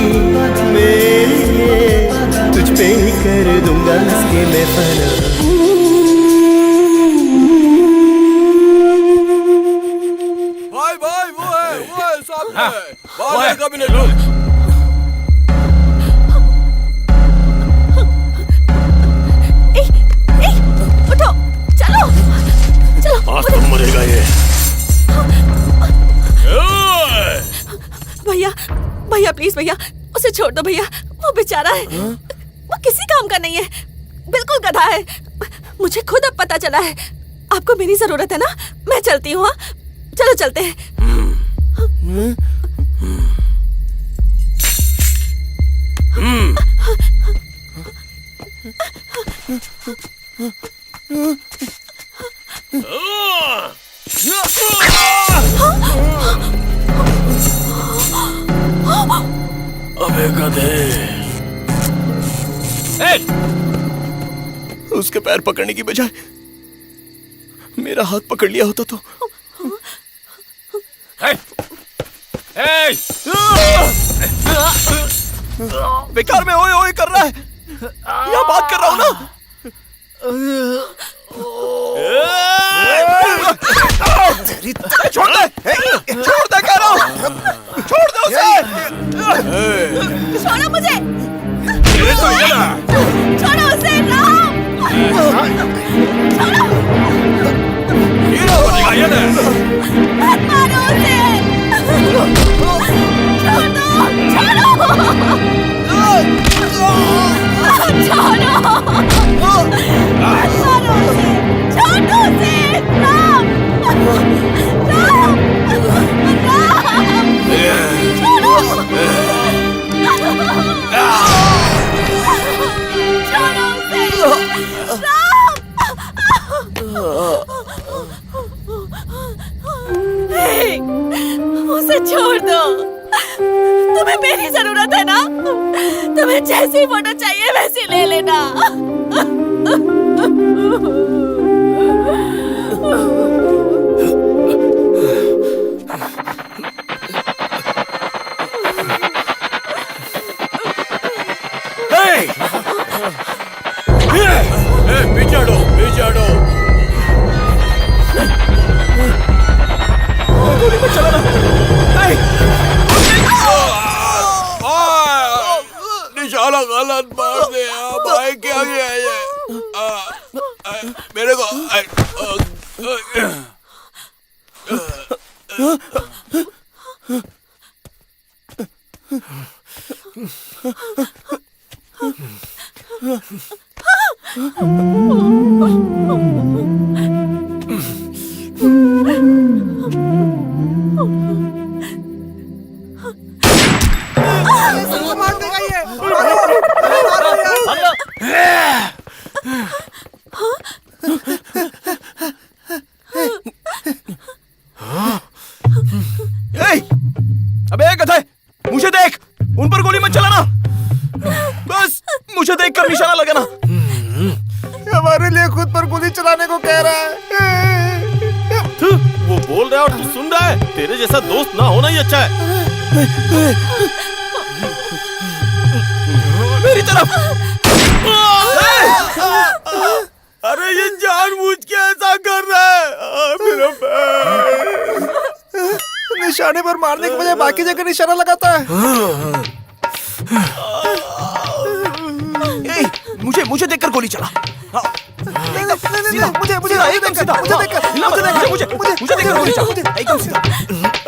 मेरी है तुझ पे ही कर दूंगा इसके मैं फना। भाई वो है बाहर कमिनेटर। उठो, चलो चलो। आज तुम मरेगा ये। भैया भैया प्लीज भैया, उसे छोड़ दो भैया, वो बेचारा है। वो किसी काम का नहीं है, बिल्कुल गधा है। मुझे खुद अब पता चला है। आपको मेरी जरूरत है ना, मैं चलती हूँ। चलो चलते हैं। अबे गधे, उसके पैर पकड़ने की बजाय मेरा हाथ पकड़ लिया होता तो। बेकार में ओए ओए कर रहा है, यहाँ बात कर रहा हूँ ना। छोड़ दे, छोड़ दे कह रहा हूँ, छोड़ दे उसे। छोड़ो मुझे, छोड़ो उसे, राम। छोड़ो, मत मारो उसे। छोड़ दो, छोड़ो, छोड़ो, मत मारो उसे, छोड़ दो उसे, राम, राम, राम, छोड़ो, छोड़ो उसे, राम। उसे छोड़ दो, तुम्हें मेरी जरूरत है ना, तुम्हें जैसी फोटो चाहिए वैसी ले लेना। पीछे हटो, पीछे हटो। गोली मत चलाना। निशाना गलत मार दिया भाई, क्या किया ये? मेरे को अबे गधे, मुझे देख, उन पर गोली मत चलाना। बस मुझे देखकर निशाना लगाना। हमारे लिए खुद पर गोली चलाने को कह रहा है। वो बोल रहा है और तू सुन रहा है। तेरे जैसा दोस्त ना होना ही अच्छा है। मेरी तरफ। अरे ये जानबूझ के ऐसा कर रहा है। मेरा पैर। निशाने पर मारने के बजाय बाकी जगह निशाना लगाता है। मुझे देखकर गोली चला। मुझे देखकर गोली चला। एकदम सीधा।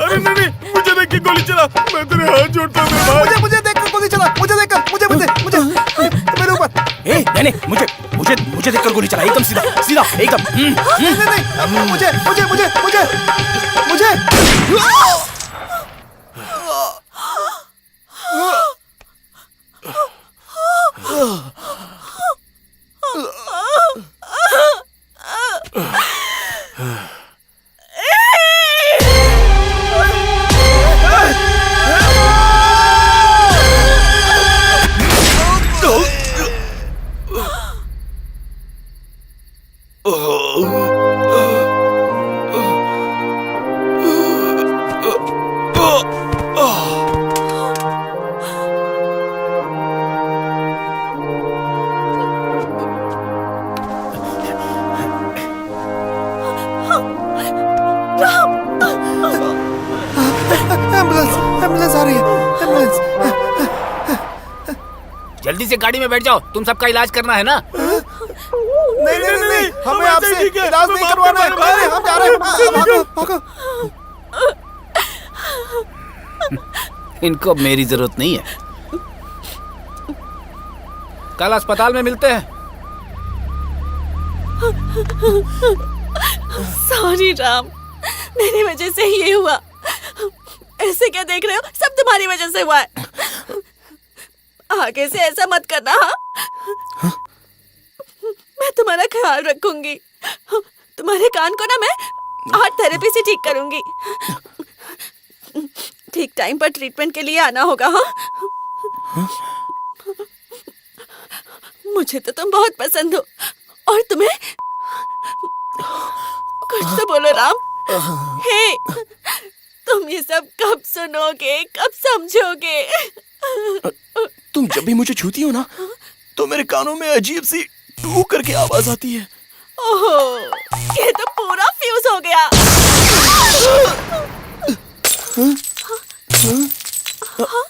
अरे नहीं, मुझे देख के गोली चला। मैं तेरे हाथ जोड़ता हूँ मेरे भाई। मुझे देखकर गोली चला। मुझे मेरे ऊपर। नहीं, मुझे देखकर गोली चला। एकदम सीधा एकदम। नहीं, मुझे। जल्दी से गाड़ी में बैठ जाओ, तुम सबका इलाज करना है ना। नहीं, हमें आपसे इलाज नहीं करवाना है। नहीं, हम जा रहे हैं। भागो। इनको मेरी जरूरत नहीं है। कल अस्पताल में मिलते हैं। सॉरी राम, मेरी वजह से ये हुआ। ऐसे क्या देख रहे हो, सब तुम्हारी वजह से हुआ है। आगे से ऐसा मत करना। हाँ, मैं तुम्हारा ख्याल रखूंगी। तुम्हारे कान को ना मैं आर्ट थेरेपी से ठीक करूंगी। ठीक टाइम पर ट्रीटमेंट के लिए आना होगा। हाँ, मुझे तो तुम बहुत पसंद हो, और तुम्हें कुछ तो बोलो राम। हे, तुम ये सब कब सुनोगे, कब समझोगे? तुम जब भी मुझे छूती हो ना, तो मेरे कानों में अजीब सी टू करके आवाज आती है। ओहो, ये तो पूरा फ्यूज हो गया। हाँ?